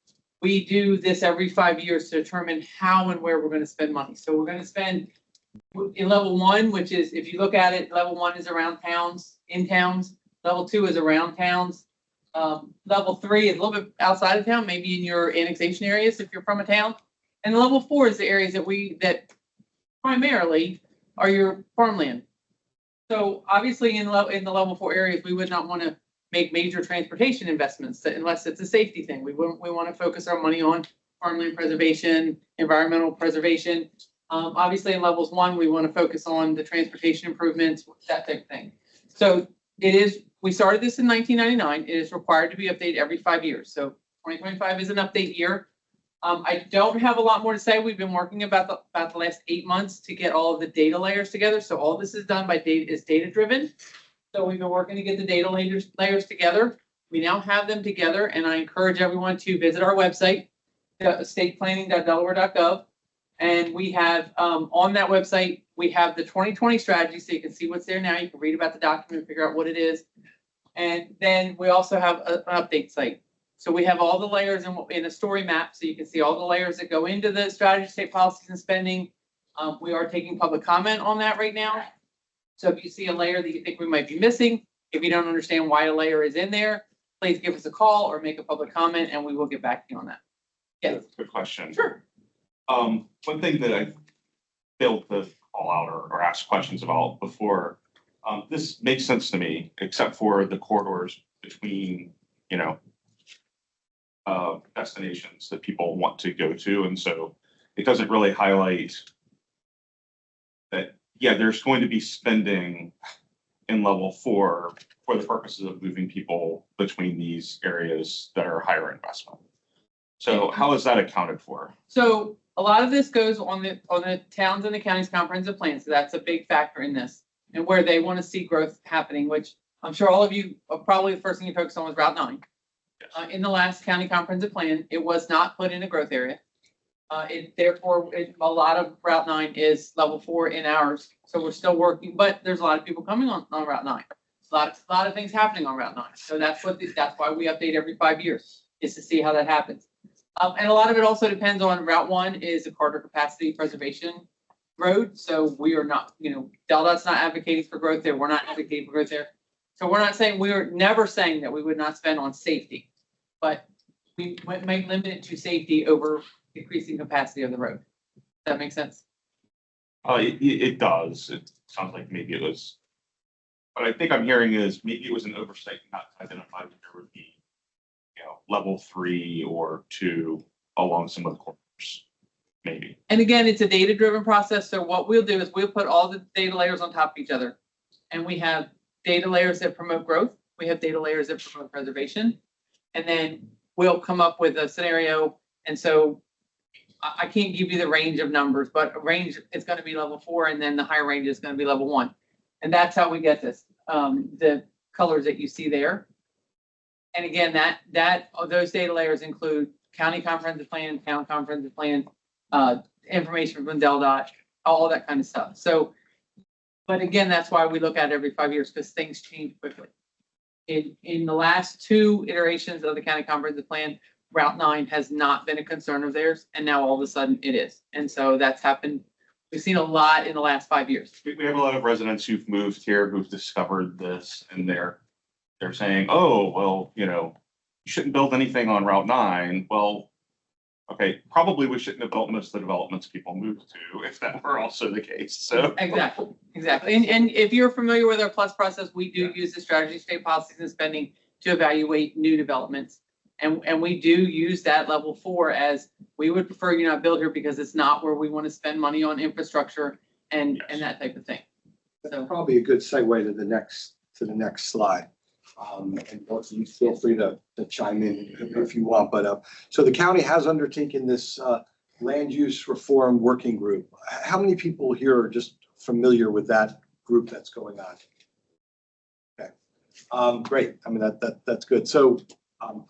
we do this every 5 years to determine how and where we're going to spend money. So we're going to spend in level 1, which is, if you look at it, level 1 is around towns, in towns. Level 2 is around towns. Level 3 is a little bit outside of town, maybe in your annexation areas if you're from a town. And level 4 is the areas that primarily are your farmland. So obviously in the level 4 areas, we would not want to make major transportation investments unless it's a safety thing. We want to focus our money on farmland preservation, environmental preservation. Obviously in levels 1, we want to focus on the transportation improvements, that type of thing. So we started this in 1999. It is required to be updated every 5 years. So 2025 is an update year. I don't have a lot more to say. We've been working about the last 8 months to get all of the data layers together. So all this is done by data driven. So we've been working to get the data layers together. We now have them together, and I encourage everyone to visit our website, stateplanning.delaware.gov. And we have on that website, we have the 2020 strategy, so you can see what's there now. You can read about the document, figure out what it is. And then we also have an update site. So we have all the layers in a story map, so you can see all the layers that go into the strategy, state policies and spending. We are taking public comment on that right now. So if you see a layer that you think we might be missing, if you don't understand why a layer is in there, please give us a call or make a public comment and we will get back to you on that. Yes. Good question. Sure. One thing that I failed to call out or ask questions about before, this makes sense to me, except for the corridors between, destinations that people want to go to. And so it doesn't really highlight that, yeah, there's going to be spending in level 4 for the purposes of moving people between these areas that are higher investment. So how is that accounted for? So a lot of this goes on the towns and the county's comprehensive plan. So that's a big factor in this and where they want to see growth happening, which I'm sure all of you, probably the first thing you focused on was Route 9. Yes. In the last county comprehensive plan, it was not put in a growth area. Therefore, a lot of Route 9 is level 4 in ours. So we're still working, but there's a lot of people coming on Route 9. A lot of things happening on Route 9. So that's why we update every 5 years, is to see how that happens. And a lot of it also depends on Route 1 is a corridor capacity preservation road. So we are not, DelDOT's not advocating for growth there. We're not advocating for growth there. So we're not saying, we are never saying that we would not spend on safety, but we might limit it to safety over increasing capacity of the road. Does that make sense? It does. It sounds like maybe it was, what I think I'm hearing is maybe it was an oversight not to identify that there would be, level 3 or 2 along some of the corridors, maybe. And again, it's a data-driven process. So what we'll do is we'll put all the data layers on top of each other. And we have data layers that promote growth. We have data layers that promote preservation. And then we'll come up with a scenario. And so I can't give you the range of numbers, but a range is going to be level 4, and then the higher range is going to be level 1. And that's how we get this, the colors that you see there. And again, those data layers include county comprehensive plan, town comprehensive plan, information from DelDOT, all that kind of stuff. So, but again, that's why we look at it every 5 years, because things change quickly. In the last 2 iterations of the county comprehensive plan, Route 9 has not been a concern of theirs, and now all of a sudden it is. And so that's happened. We've seen a lot in the last 5 years. We have a lot of residents who've moved here who've discovered this, and they're saying, oh, well, you shouldn't build anything on Route 9. Well, okay, probably we shouldn't have built most of the developments people moved to if that were also the case. So Exactly. And if you're familiar with our plus process, we do use the strategy, state policies and spending to evaluate new developments. And we do use that level 4 as we would prefer you not build here because it's not where we want to spend money on infrastructure and that type of thing. That's probably a good segue to the next slide. And both of you feel free to chime in if you want. But so the county has undertaken this land use reform working group. How many people here are just familiar with that group that's going on? Okay, great. I mean that's good. So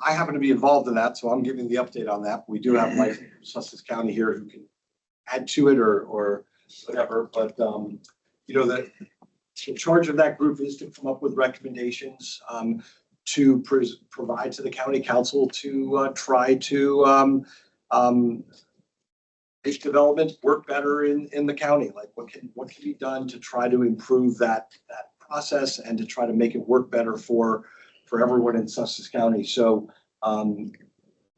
I happen to be involved in that, so I'm giving the update on that. We do have like Sussex County here who can add to it or whatever. But the charge of that group is to come up with recommendations to provide to the county council to try to make development work better in the county. Like what can be done to try to improve that process and to try to make it work better for everyone in Sussex County. So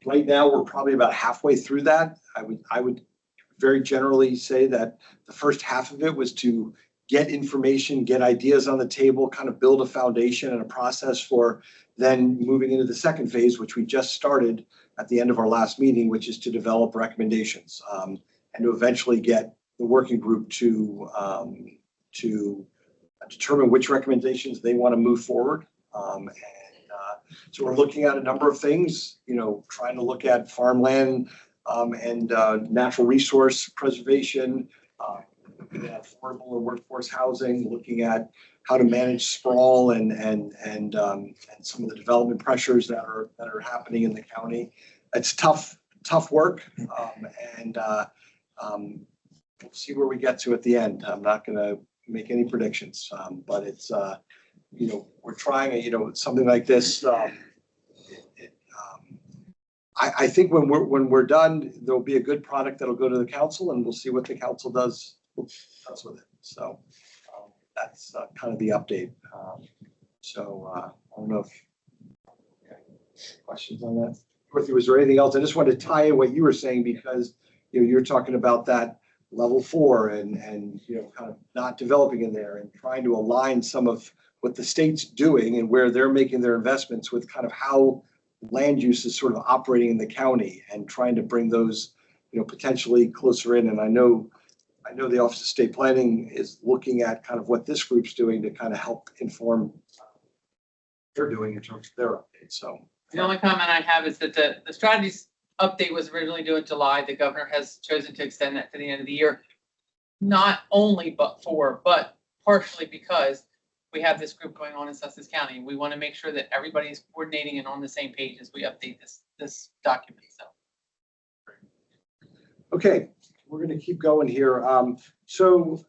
right now we're probably about halfway through that. I would very generally say that the first half of it was to get information, get ideas on the table, kind of build a foundation and a process for then moving into the second phase, which we just started at the end of our last meeting, which is to develop recommendations and to eventually get the working group to determine which recommendations they want to move forward. So we're looking at a number of things, trying to look at farmland and natural resource preservation, looking at affordable and workforce housing, looking at how to manage sprawl and some of the development pressures that are happening in the county. It's tough work, and we'll see where we get to at the end. I'm not gonna make any predictions, but it's, you know, we're trying, you know, something like this. I think when we're done, there'll be a good product that'll go to the council, and we'll see what the council does with it. So that's kind of the update. I don't know if questions on that. Dorothy, was there anything else? I just wanted to tie in what you were saying, because you know, you're talking about that level 4 and you know, kind of not developing in there and trying to align some of what the state's doing and where they're making their investments with kind of how land use is sort of operating in the county, and trying to bring those, you know, potentially closer in. And I know the Office of State Planning is looking at kind of what this group's doing to kind of help inform what they're doing in terms of their updates. So The only comment I have is that the strategies update was originally due in July. The governor has chosen to extend that to the end of the year. Not only but partially because we have this group going on in Sussex County. We want to make sure that everybody is coordinating and on the same page as we update this document. So. okay, we're going to keep going here. So,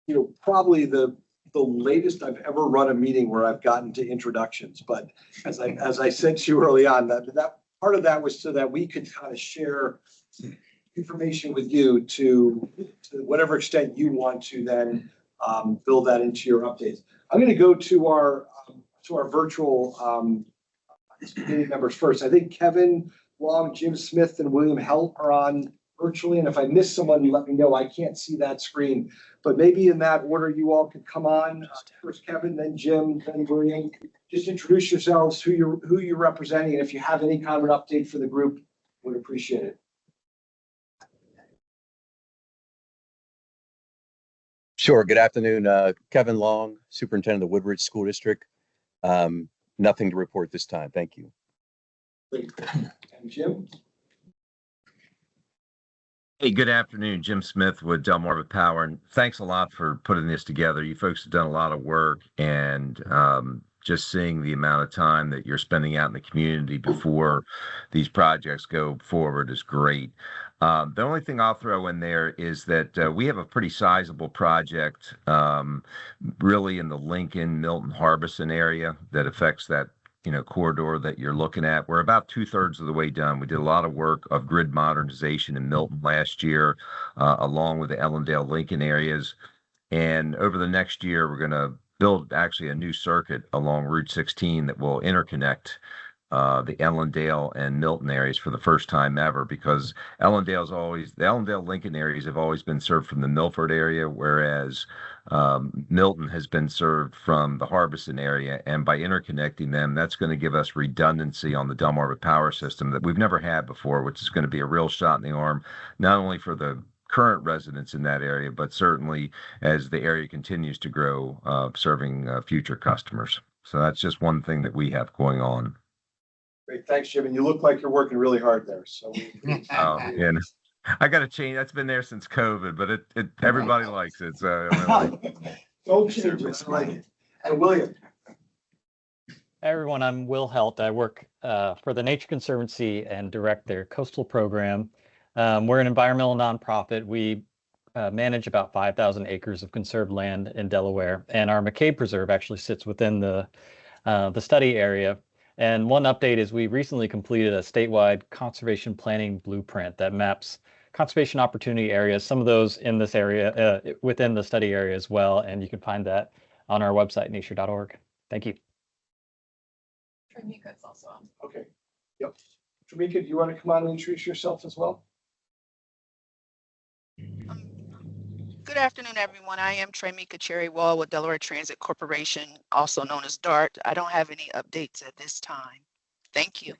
you know, probably the latest I've ever run a meeting where I've gotten to introductions, but as I said to you early on, that part of that was so that we could kind of share information with you to whatever extent you want to then build that into your updates. I'm going to go to our virtual committee members first. I think Kevin Long, Jim Smith, and William Helt are on virtually. And if I miss someone, let me know. I can't see that screen, but maybe in that order, you all could come on. First Kevin, then Jim, then William. Just introduce yourselves, who you're representing, and if you have any kind of an update for the group, would appreciate it. Sure. Good afternoon. Kevin Long, Superintendent of the Woodridge School District. Nothing to report this time. Thank you. Great. And Jim? Hey, good afternoon. Jim Smith with Delmarva Power, and thanks a lot for putting this together. You folks have done a lot of work, and just seeing the amount of time that you're spending out in the community before these projects go forward is great. The only thing I'll throw in there is that we have a pretty sizable project really in the Lincoln, Milton, Harbison area that affects that corridor that you're looking at. We're about 2/3 of the way done. We did a lot of work of grid modernization in Milton last year, along with the Ellendale, Lincoln areas. And over the next year, we're going to build actually a new circuit along Route 16 that will interconnect the Ellendale and Milton areas for the first time ever, because the Ellendale Lincoln areas have always been served from the Milford area, whereas Milton has been served from the Harbison area. And by interconnecting them, that's going to give us redundancy on the Delmarva power system that we've never had before, which is going to be a real shot in the arm, not only for the current residents in that area, but certainly as the area continues to grow, serving future customers. So that's just one thing that we have going on. Great, thanks, Jim. And you look like you're working really hard there. So and I got to change. That's been there since COVID, but everybody likes it. So don't change it. I like it. And William. Hey everyone, I'm Will Helt. I work for the Nature Conservancy and direct their coastal program. We're an environmental nonprofit. We manage about 5,000 acres of conserved land in Delaware, and our McCabe Preserve actually sits within the study area. And one update is we recently completed a statewide conservation planning blueprint that maps conservation opportunity areas, some of those in this area, within the study area as well. And you can find that on our website, nature.org. Thank you. Trimika is also on. Okay. Yep. Trimika, do you want to come on and introduce yourself as well? Good afternoon, everyone. I am Trimika Cherry-Wall with Delaware Transit Corporation, also known as DART. I don't have any updates at this time. Thank you.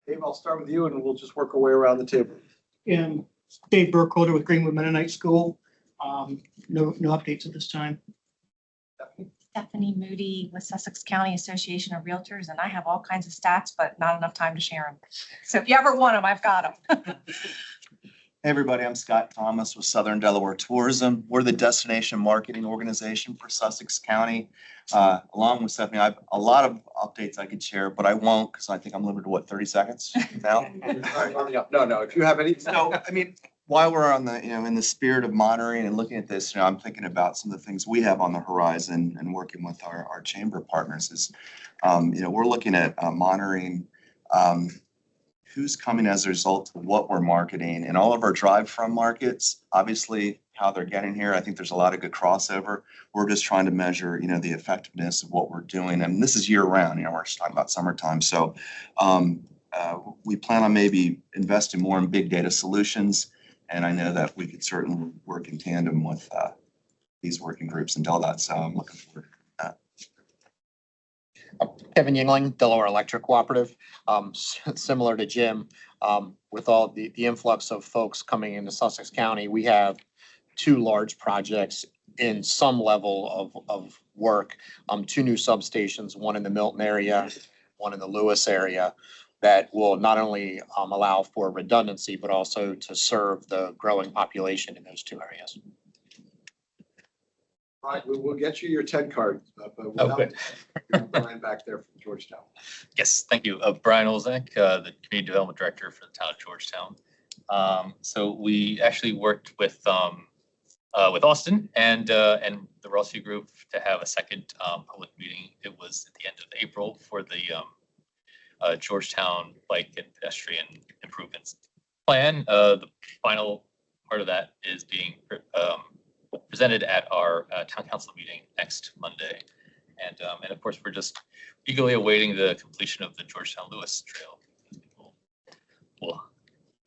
Dave, I'll start with you and we'll just work our way around the table. And Dave Burkholder with Greenwood Mennonite School. No updates at this time. Stephanie Moody with Sussex County Association of Realtors, and I have all kinds of stats, but not enough time to share them. So if you ever want them, I've got them. Hey everybody, I'm Scott Thomas with Southern Delaware Tourism. We're the destination marketing organization for Sussex County. Along with Stephanie, I have a lot of updates I could share, but I won't because I think I'm limited to 30 seconds now? No, if you have any. So, I mean, while we're on the, in the spirit of monitoring and looking at this, I'm thinking about some of the things we have on the horizon and working with our chamber partners is, we're looking at monitoring who's coming as a result of what we're marketing in all of our drive-from markets. Obviously, how they're getting here, I think there's a lot of good crossover. We're just trying to measure, the effectiveness of what we're doing. And this is year round, we're just talking about summertime. So we plan on maybe investing more in big data solutions. And I know that we could certainly work in tandem with these working groups in DelDOT. So I'm looking forward to that. Kevin Yingling, Delaware Electric Cooperative. Similar to Jim, with all the influx of folks coming into Sussex County, we have 2 large projects in some level of work. 2 new substations, one in the Milton area, one in the Lewis area, that will not only allow for redundancy, but also to serve the growing population in those 2 areas. All right, we'll get you your TED card, but we'll have Brian back there from Georgetown. Yes, thank you. Brian Olzak, the Community Development Director for the town of Georgetown. So we actually worked with Austin and the Rossi Group to have a second public meeting. It was at the end of April for the Georgetown Bike and Pedestrian Improvements Plan. The final part of that is being presented at our town council meeting next Monday. And of course, we're just eagerly awaiting the completion of the Georgetown Lewis Trail.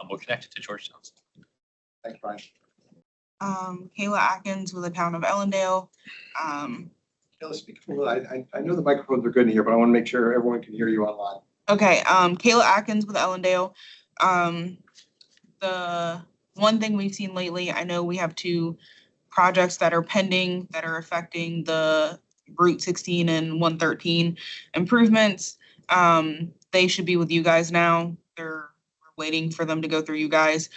I'm more connected to Georgetown. Thanks, Brian. Kayla Atkins with the town of Ellendale. Kayla, speak a little. I know the microphones are good in here, but I want to make sure everyone can hear you online. Okay, Kayla Atkins with Ellendale. The one thing we've seen lately, I know we have 2 projects that are pending that are affecting the Route 16 and 113 improvements. They should be with you guys now. We're waiting for them to go through you guys.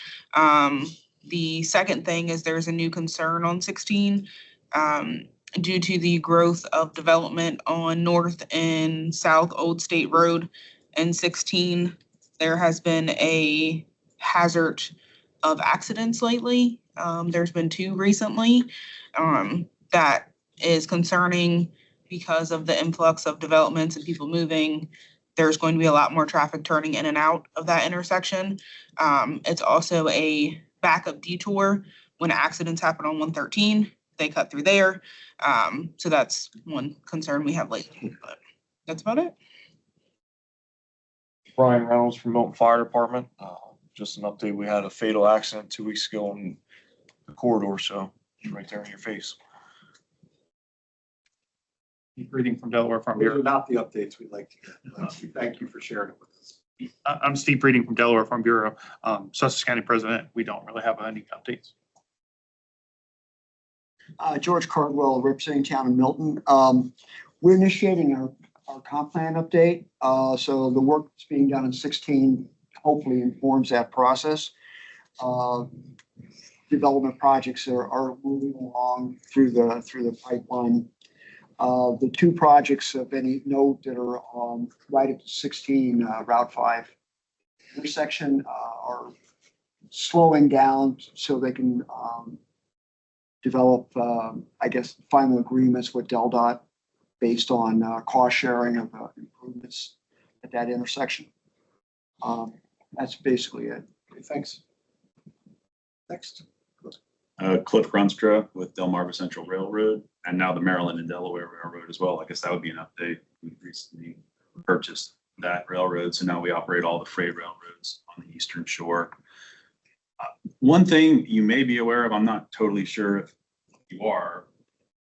The second thing is there's a new concern on 16 due to the growth of development on North and South Old State Road and 16. There has been a hazard of accidents lately. There's been 2 recently that is concerning because of the influx of developments and people moving. There's going to be a lot more traffic turning in and out of that intersection. It's also a backup detour when accidents happen on 113. They cut through there. So that's one concern we have lately, but that's about it. Brian Reynolds from Milton Fire Department. Just an update. We had a fatal accident 2 weeks ago in the corridor, so it's right there in your face. Keep reading from Delaware Farm Those Bureau. are not the updates we'd like to get. Thank you for sharing it with us. I'm Steve Breeding from Delaware Farm Bureau. Sussex County President, we don't really have any updates. George Cardwell, representing town of Milton. We're initiating our comp plan update. So the work that's being done in 16 hopefully informs that process. Development projects are moving along through the pipeline. The 2 projects of any note that are right at 16 Route 5 intersection are slowing down so they can develop, final agreements with DelDOT based on cost sharing of improvements at that intersection. That's basically it. Okay, thanks. Next. Cliff Grunstra with Delmarva Central Railroad, and now the Maryland and Delaware Railroad as well. I guess that would be an update. We recently purchased that railroad, so now we operate all the freight railroads on the Eastern Shore. One thing you may be aware of, I'm not totally sure if you are,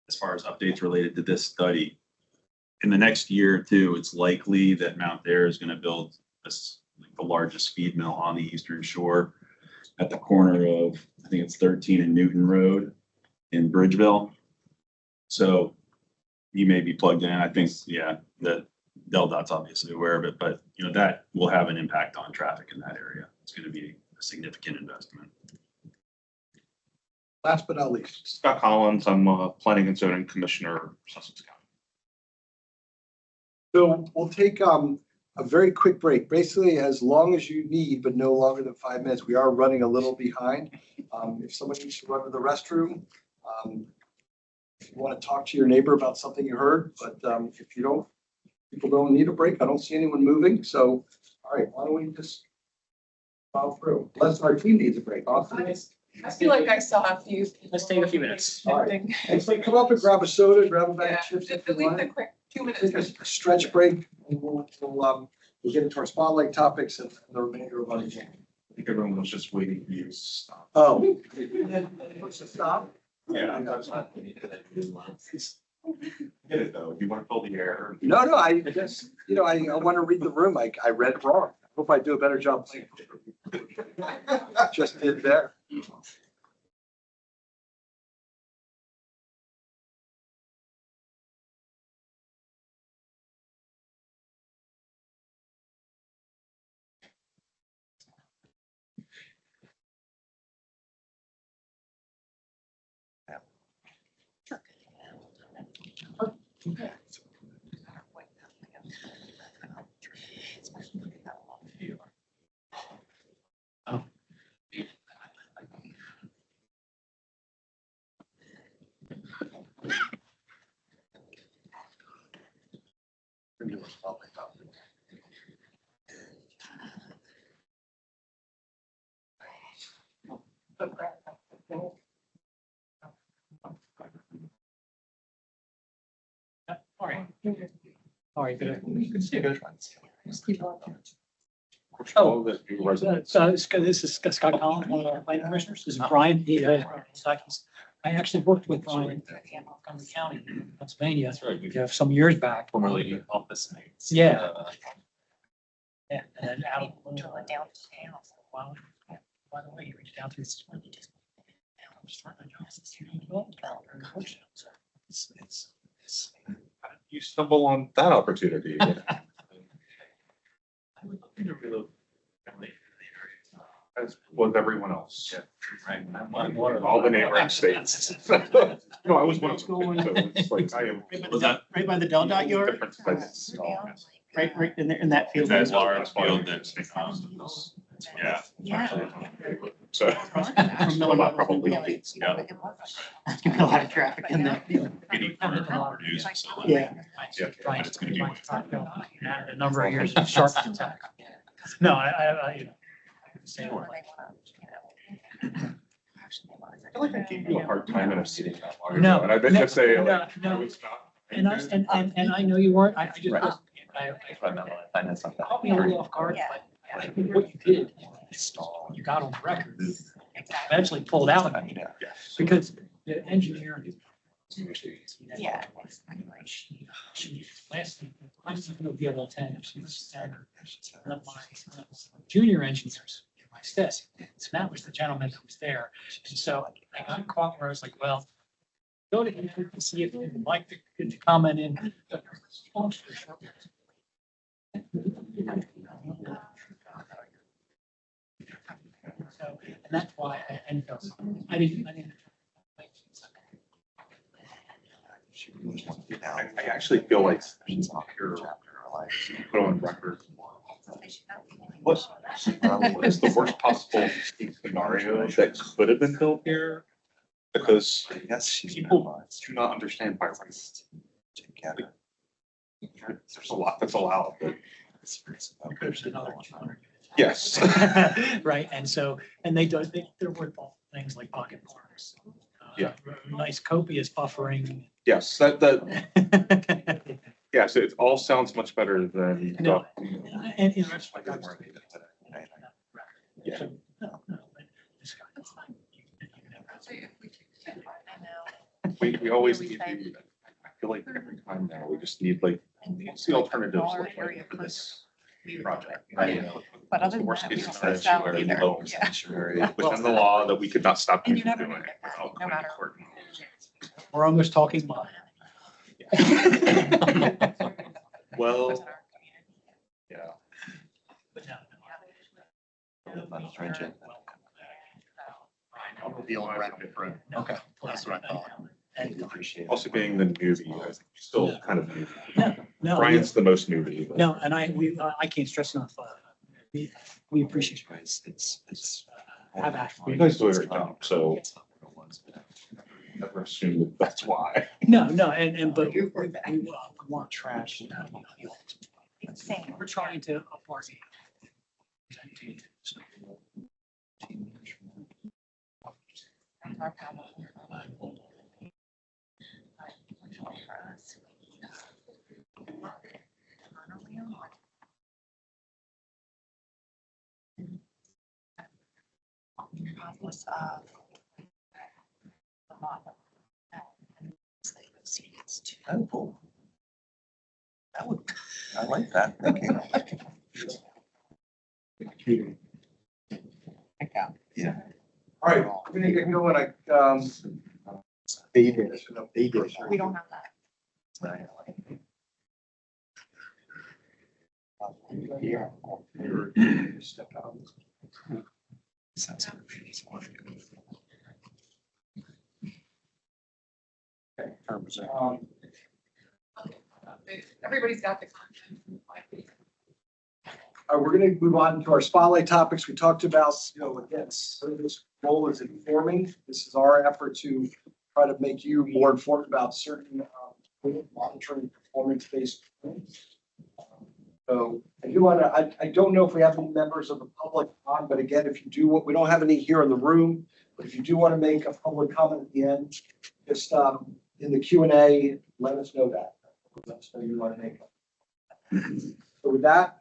as far as updates related to this study. In the next year or 2, it's likely that Mount Dare is going to build the largest feed mill on the Eastern Shore at the corner of, I think it's 13 and Newton Road in Bridgeville. So you may be plugged in. I think, that DelDOT's obviously aware of it, but that will have an impact on traffic in that area. It's going to be a significant investment. Last but not least. Scott Collins, I'm Planning and Zoning Commissioner, Sussex County. So we'll take a very quick break, basically as long as you need, but no longer than 5 minutes. We are running a little behind. If someone needs to run to the restroom, if you want to talk to your neighbor about something you heard, but if you don't, people don't need a break. I don't see anyone moving. So, all right, why don't we just follow through? Unless our team needs a break. Austin? I feel like I saw a few. Let's take a few minutes. All right. And so come up and grab a soda, grab a bag of chips if you At least a want. quick 2 minutes. Take a stretch break and we'll get into our spotlight topics and the remainder of our agenda. I think everyone was just waiting for you to stop. Oh. What's the stop? Yeah. Get it though. You want to fill the air. No, I just, I want to read the room. I read it wrong. I hope I do a better job. Just did there. All right. All right, good. Good to see you. Just keep on. Oh, This is Scott Collins, one of our planning commissioners. This is Brian. I actually worked with Brian in Montgomery County, Pennsylvania. That's right. Yeah, some years back. Formerly office mates. Yeah. Yeah, and then out of. Wow. By the way, you reached out to this. You stumble on that opportunity. As was everyone else. Yeah, right. All the neighboring states. No, I was one of them. So it's like I am. Right by the DelDOT yard, Different places. right in there, in that field. That's large field that Yeah. Yeah. So. Well, not probably. Yeah. There's a lot of traffic in there. Yeah. Brian, it's gonna be. A number of years of sharp attack. No, I. I feel like I gave you a hard time in a meeting that long ago. No, And I bet you say like, no. I was not. And I know you weren't, I just, Right. I caught me a little off guard, but I think what you did, you got on the record, eventually pulled out, because the engineer. Yeah. Last, I was going to be able to attend, she was standard. One of my junior engineers in my stead, so that was the gentleman who was there, and so I got caught where I was like, well, go to him and see if you'd like to get the comment in. So, and that's why I didn't. I actually feel like you're put on record. What is the worst possible scenario that could have been built here? Because people do not understand by rights. There's a lot that's allowed. There's another 200. Yes. Right, and so, and they're worth all things like pocket parks. Yeah. Nice copious buffering. Yes, yes, it all sounds much better than. No, and you know, Yeah. so, no, but this guy- that's fine. We always need, I feel like every time now, we just need like, what's the alternatives look like for this project? But other than Worst that, we case don't scenario fix out where either. you know Yeah. within the law that we could not stop And you you from never doing know it that, without no going to matter. court. We're almost talking money. Well, yeah. But no, I'll be on record for it. Okay, that's what I thought. And Also being the newbie, I think still kind of new. no, Brian's the most newbie. but- no, and I can't stress enough, we appreciate you guys. It's, have asked. You guys do a great job, so never assume that that's why. No, but we want trash. Same. We're trying to up our game. Our problem. Unfortunately for us, we, process of the model. Oh, cool. That would, I like that. Thank you. Yeah. All right, I'm gonna get going. They did. We don't have that. Step out. Everybody's got the content. We're gonna move on to our spotlight topics. We talked about, again, this goal is informing. This is our effort to try to make you more informed about certain monitoring performance-based plans. So I don't know if we have any members of the public on, but again, if you do, we don't have any here in the room, but if you do want to make a public comment at the end, just in the Q&A, let us know that. Let us know you want to make it. So with that,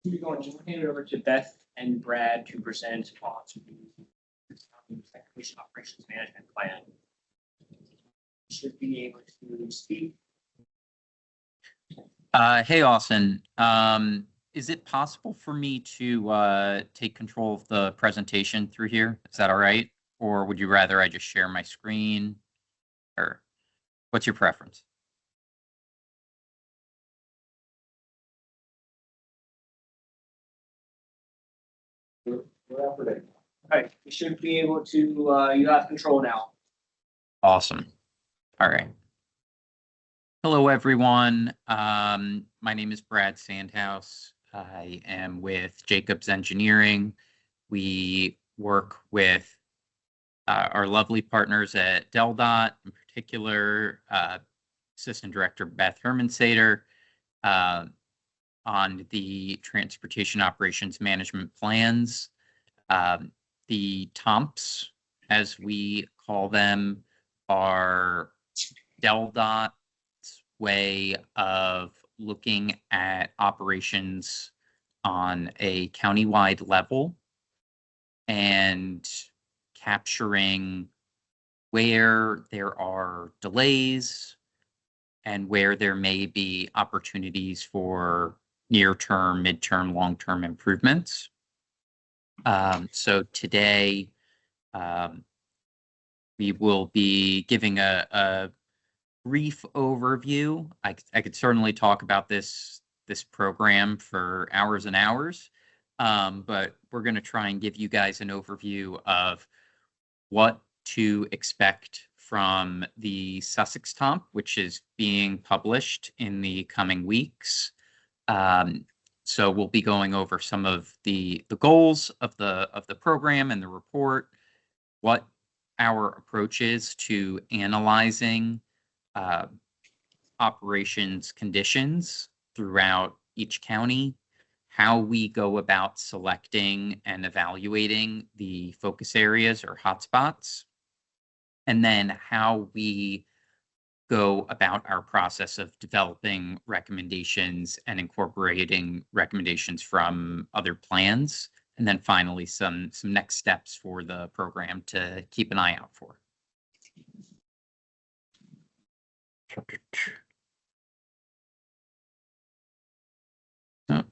We're going to hand it over to Beth and Brad to present on the Commission Operations Management Plan. Should be able to speak. Hey, Austin. Is it possible for me to take control of the presentation through here? Is that all right? Or would you rather I just share my screen? Or what's your preference? All right, you should be able to, you have control now. Awesome. All right. Hello, everyone. My name is Brad Sandhouse. I am with Jacobs Engineering. We work with our lovely partners at DelDOT, in particular, Assistant Director Beth Hermansader, on the Transportation Operations Management Plans. The TOMPs, as we call them, are DelDOT's way of looking at operations on a countywide level and capturing where there are delays and where there may be opportunities for near-term, mid-term, long-term improvements. So today, we will be giving a brief overview. I could certainly talk about this program for hours and hours, but we're going to try and give you guys an overview of what to expect from the Sussex TOMP, which is being published in the coming weeks. So we'll be going over some of the goals of the program and the report, what our approach is to analyzing operations conditions throughout each county, how we go about selecting and evaluating the focus areas or hotspots, and then how we go about our process of developing recommendations and incorporating recommendations from other plans. And then finally, some next steps for the program to keep an eye out for. Oh,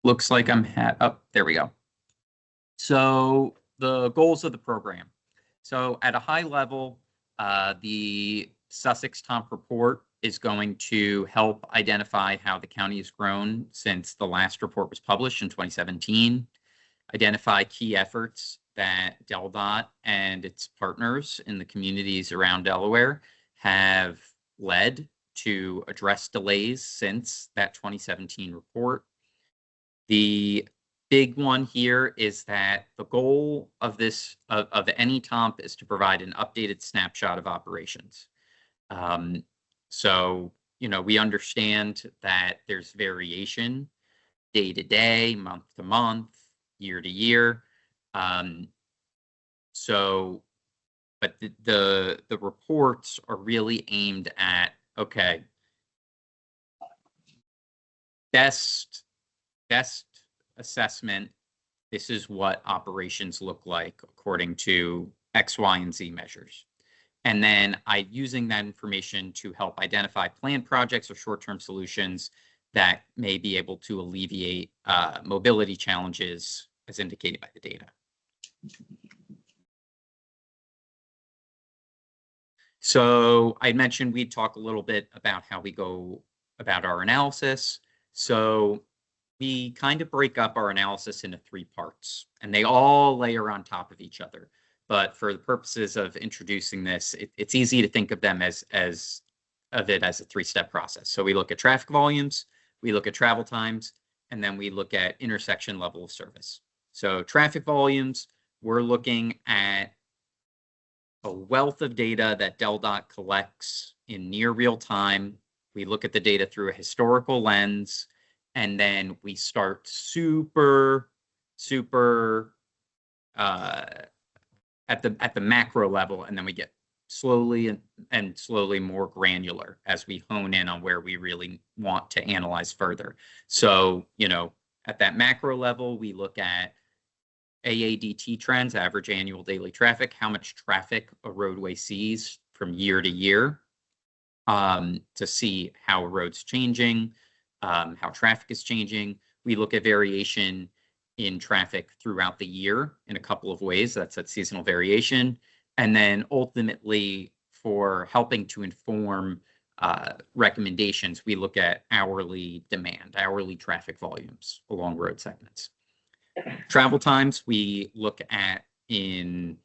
looks like there we go. So the goals of the program. So at a high level, the Sussex TOMP report is going to help identify how the county has grown since the last report was published in 2017, identify key efforts that DelDOT and its partners in the communities around Delaware have led to address delays since that 2017 report. The big one here is that the goal of this of any TOMP is to provide an updated snapshot of operations. So, you know, we understand that there's variation day to day, month to month, year to year. So, but the reports are really aimed at, okay, best assessment. This is what operations look like according to X, Y, and Z measures. And then using that information to help identify planned projects or short-term solutions that may be able to alleviate mobility challenges as indicated by the data. So I mentioned we'd talk a little bit about how we go about our analysis. So we kind of break up our analysis into 3 parts, and they all layer on top of each other. But for the purposes of introducing this, it's easy to think of them as a 3-step process. So we look at traffic volumes, we look at travel times, and then we look at intersection level of service. So traffic volumes, we're looking at a wealth of data that DelDOT collects in near real time. We look at the data through a historical lens, and then we start super at the macro level, and then we get slowly more granular as we hone in on where we really want to analyze further. So, you know, at that macro level, we look at AADT trends, average annual daily traffic, how much traffic a roadway sees from year to year, to see how a road's changing, how traffic is changing. We look at variation in traffic throughout the year in a couple of ways. That's that seasonal variation. And then ultimately, for helping to inform recommendations, we look at hourly demand, hourly traffic volumes along road segments. Travel times, we look at in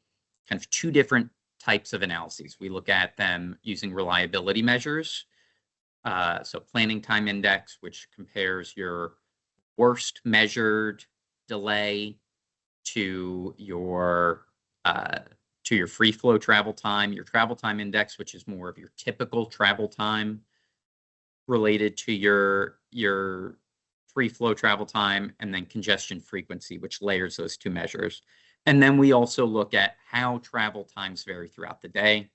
kind of 2 different types of analyses. We look at them using reliability measures. So planning time index, which compares your worst measured delay to your free flow travel time, your travel time index, which is more of your typical travel time related to your free flow travel time, and then congestion frequency, which layers those 2 measures. And then we also look at how travel times vary throughout the day.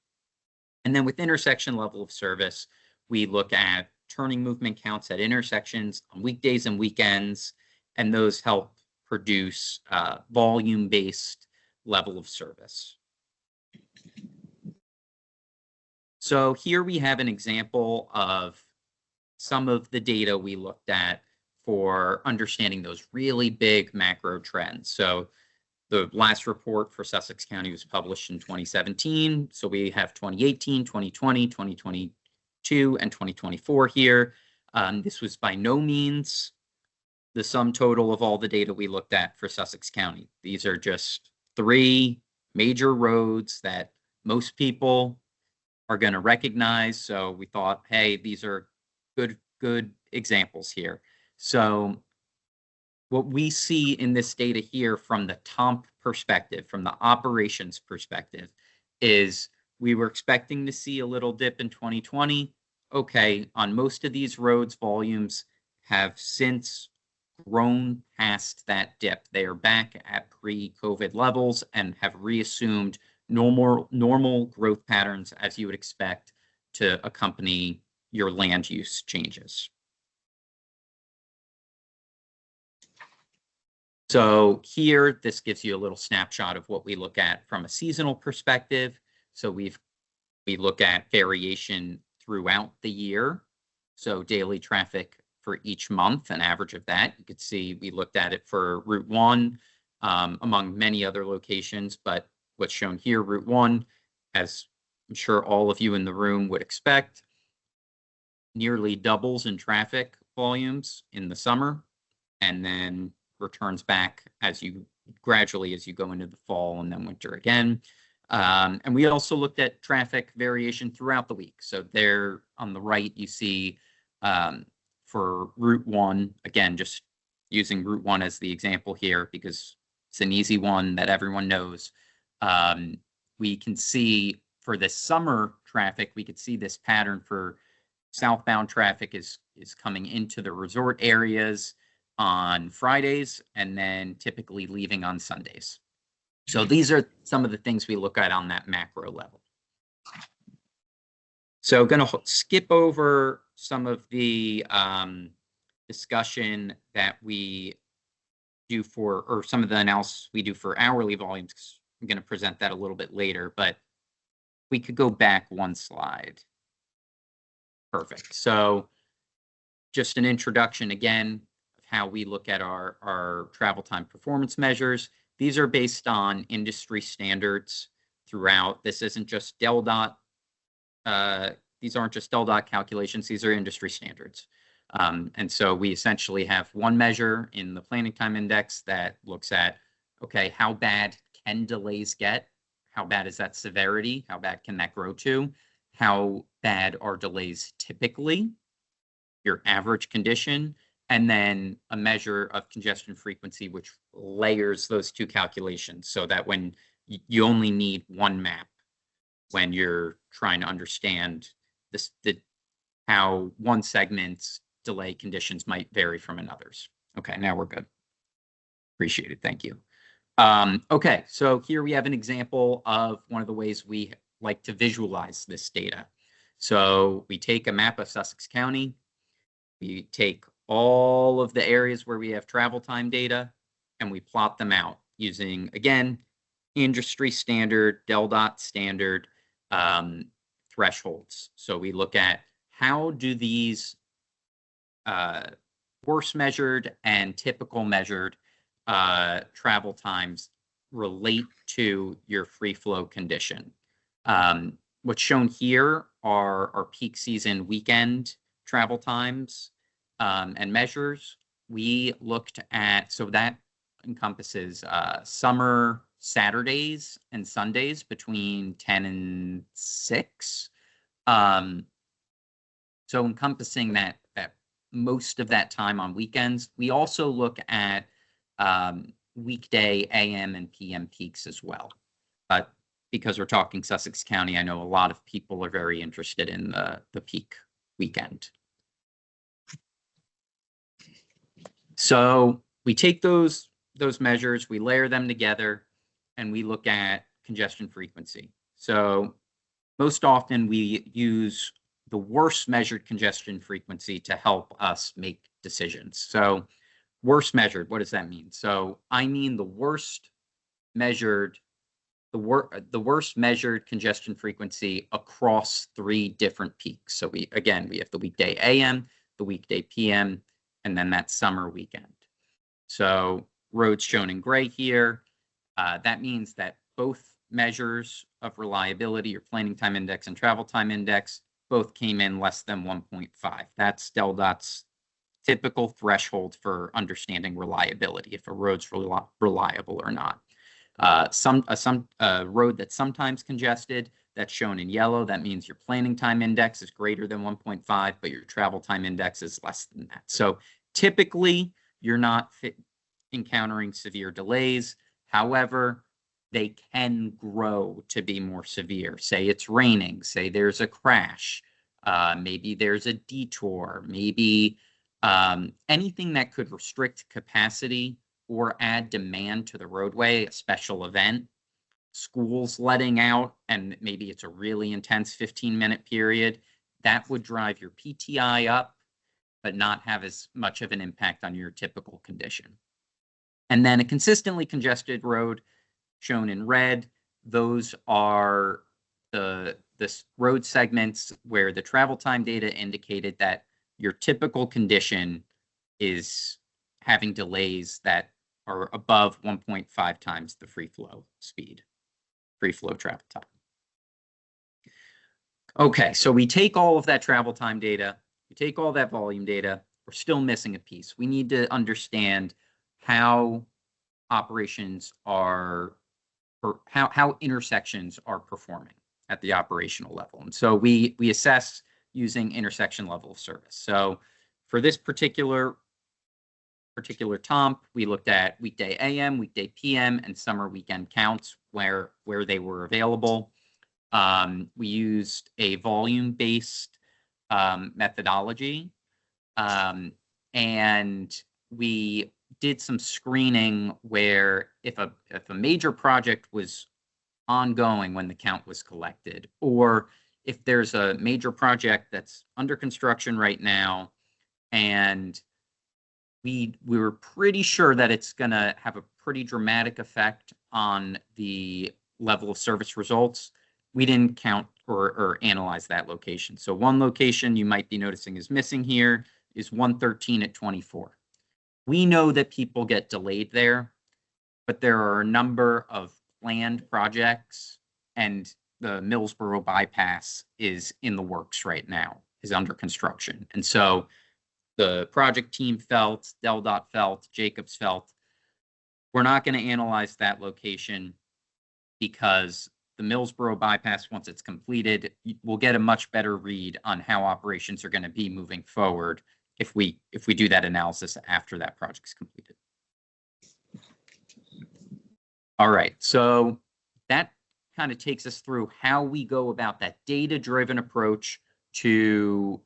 And then with intersection level of service, we look at turning movement counts at intersections on weekdays and weekends, and those help produce volume-based level of service. So here we have an example of some of the data we looked at for understanding those really big macro trends. So the last report for Sussex County was published in 2017. So we have 2018, 2020, 2022, and 2024 here. This was by no means the sum total of all the data we looked at for Sussex County. These are just 3 major roads that most people are going to recognize. So we thought, hey, these are good examples here. So what we see in this data here from the TOMP perspective, from the operations perspective, is we were expecting to see a little dip in 2020. Okay, on most of these roads, volumes have since grown past that dip. They are back at pre-COVID levels and have reassumed normal growth patterns as you would expect to accompany your land use changes. So here, this gives you a little snapshot of what we look at from a seasonal perspective. So we look at variation throughout the year. So daily traffic for each month, an average of that. You could see we looked at it for Route 1 among many other locations, but what's shown here, Route 1, as I'm sure all of you in the room would expect, nearly doubles in traffic volumes in the summer, and then returns back as you gradually as you go into the fall and then winter again. And we also looked at traffic variation throughout the week. So there on the right, you see for Route 1, again, just using Route 1 as the example here because it's an easy one that everyone knows. We can see for the summer traffic, we could see this pattern for southbound traffic is coming into the resort areas on Fridays and then typically leaving on Sundays. So these are some of the things we look at on that macro level. So going to skip over some of the discussion that we do for, or some of the analysis we do for hourly volumes, 'cause I'm going to present that a little bit later, but we could go back one slide. Perfect. So just an introduction again of how we look at our travel time performance measures. These are based on industry standards throughout. This isn't just DelDOT. These aren't just DelDOT calculations. These are industry standards. And so we essentially have one measure in the planning time index that looks at, okay, how bad can delays get? How bad is that severity? How bad can that grow to? How bad are delays typically? Your average condition, and then a measure of congestion frequency, which layers those two calculations so that when you only need one map when you're trying to understand how one segment's delay conditions might vary from another's. Okay, now we're good. Appreciate it. Thank you. Okay, so here we have an example of one of the ways we like to visualize this data. So we take a map of Sussex County. We take all of the areas where we have travel time data and we plot them out using, again, industry standard, DelDOT standard thresholds. So we look at how do these worst measured and typical measured travel times relate to your free flow condition. What's shown here are our peak season weekend travel times and measures. We looked at, so that encompasses summer Saturdays and Sundays between 10 and 6. So encompassing that most of that time on weekends. We also look at weekday AM and PM peaks as well. But because we're talking Sussex County, I know a lot of people are very interested in the peak weekend. So we take those measures, we layer them together, and we look at congestion frequency. So most often we use the worst measured congestion frequency to help us make decisions. So worst measured, what does that mean? So I mean the worst measured congestion frequency across 3 different peaks. So we have the weekday AM, the weekday PM, and then that summer weekend. So roads shown in gray here. That means that both measures of reliability, your planning time index and travel time index, both came in less than 1.5. That's DelDOT's typical threshold for understanding reliability, if a road's reliable or not. A road that's sometimes congested, that's shown in yellow, that means your planning time index is greater than 1.5, but your travel time index is less than that. So typically, you're not encountering severe delays. However, they can grow to be more severe. Say it's raining, say there's a crash, maybe there's a detour, maybe anything that could restrict capacity or add demand to the roadway, a special event, schools letting out, and maybe it's a really intense 15-minute period, that would drive your PTI up, but not have as much of an impact on your typical condition. And then a consistently congested road shown in red, those are the road segments where the travel time data indicated that your typical condition is having delays that are above 1.5 times the free flow speed, free flow travel time. Okay, so we take all of that travel time data, we take all that volume data, we're still missing a piece. We need to understand how operations are or how intersections are performing at the operational level. And so we assess using intersection level of service. So for this particular TOMP, we looked at weekday AM, weekday PM, and summer weekend counts where they were available. We used a volume-based methodology, and we did some screening where if a major project was ongoing when the count was collected, or if there's a major project that's under construction right now, and we were pretty sure that it's going to have a pretty dramatic effect on the level of service results, we didn't count or analyze that location. So one location you might be noticing is missing here is 113 at 24. We know that people get delayed there, but there are a number of planned projects, and the Millsboro bypass is in the works right now, is under construction. And so the project team felt, DelDOT felt, Jacobs felt, we're not going to analyze that location because the Millsboro bypass, once it's completed, we'll get a much better read on how operations are going to be moving forward if we do that analysis after that project's completed. All right, so that kind of takes us through how we go about that data-driven approach to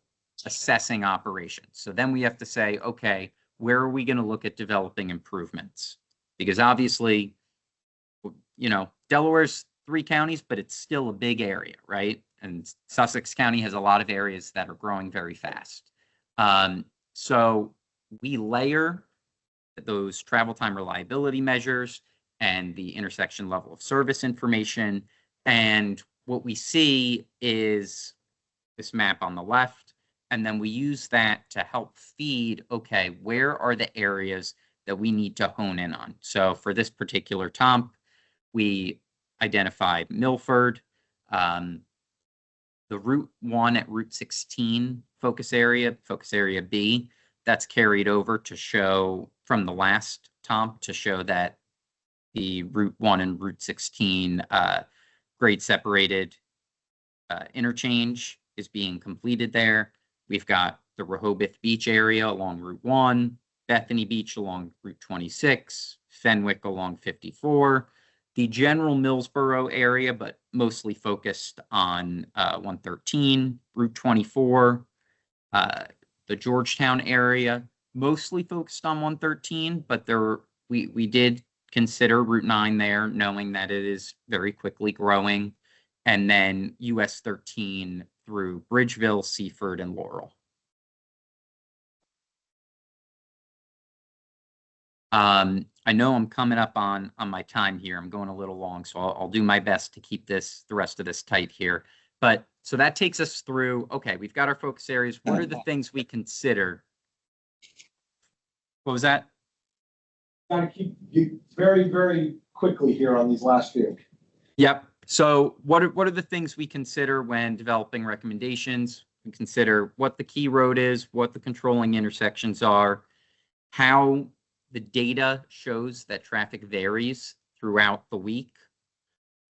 assessing operations. So then we have to say, okay, where are we going to look at developing improvements? Because obviously, you know, Delaware's 3 counties, but it's still a big area, right? And Sussex County has a lot of areas that are growing very fast. So we layer those travel time reliability measures and the intersection level of service information. And what we see is this map on the left. And then we use that to help feed, okay, where are the areas that we need to hone in on? So for this particular TOMP, we identified Milford, the Route 1 at Route 16 focus area B, that's carried over to show from the last TOMP to show that the Route 1 and Route 16 grade separated interchange is being completed there. We've got the Rehoboth Beach area along Route 1, Bethany Beach along Route 26, Fenwick along 54, the general Millsboro area, but mostly focused on 113, Route 24, the Georgetown area, mostly focused on 113, but we did consider Route 9 there, knowing that it is very quickly growing, and then US 13 through Bridgeville, Seaford, and Laurel. I know I'm coming up on my time here. I'm going a little long, so I'll do my best to keep the rest of this tight here. But so that takes us through, okay, we've got our focus areas. What are the things we consider? What was that? Got to keep you very, very quickly here on these last few. Yep. So what are the things we consider when developing recommendations? We consider what the key road is, what the controlling intersections are, how the data shows that traffic varies throughout the week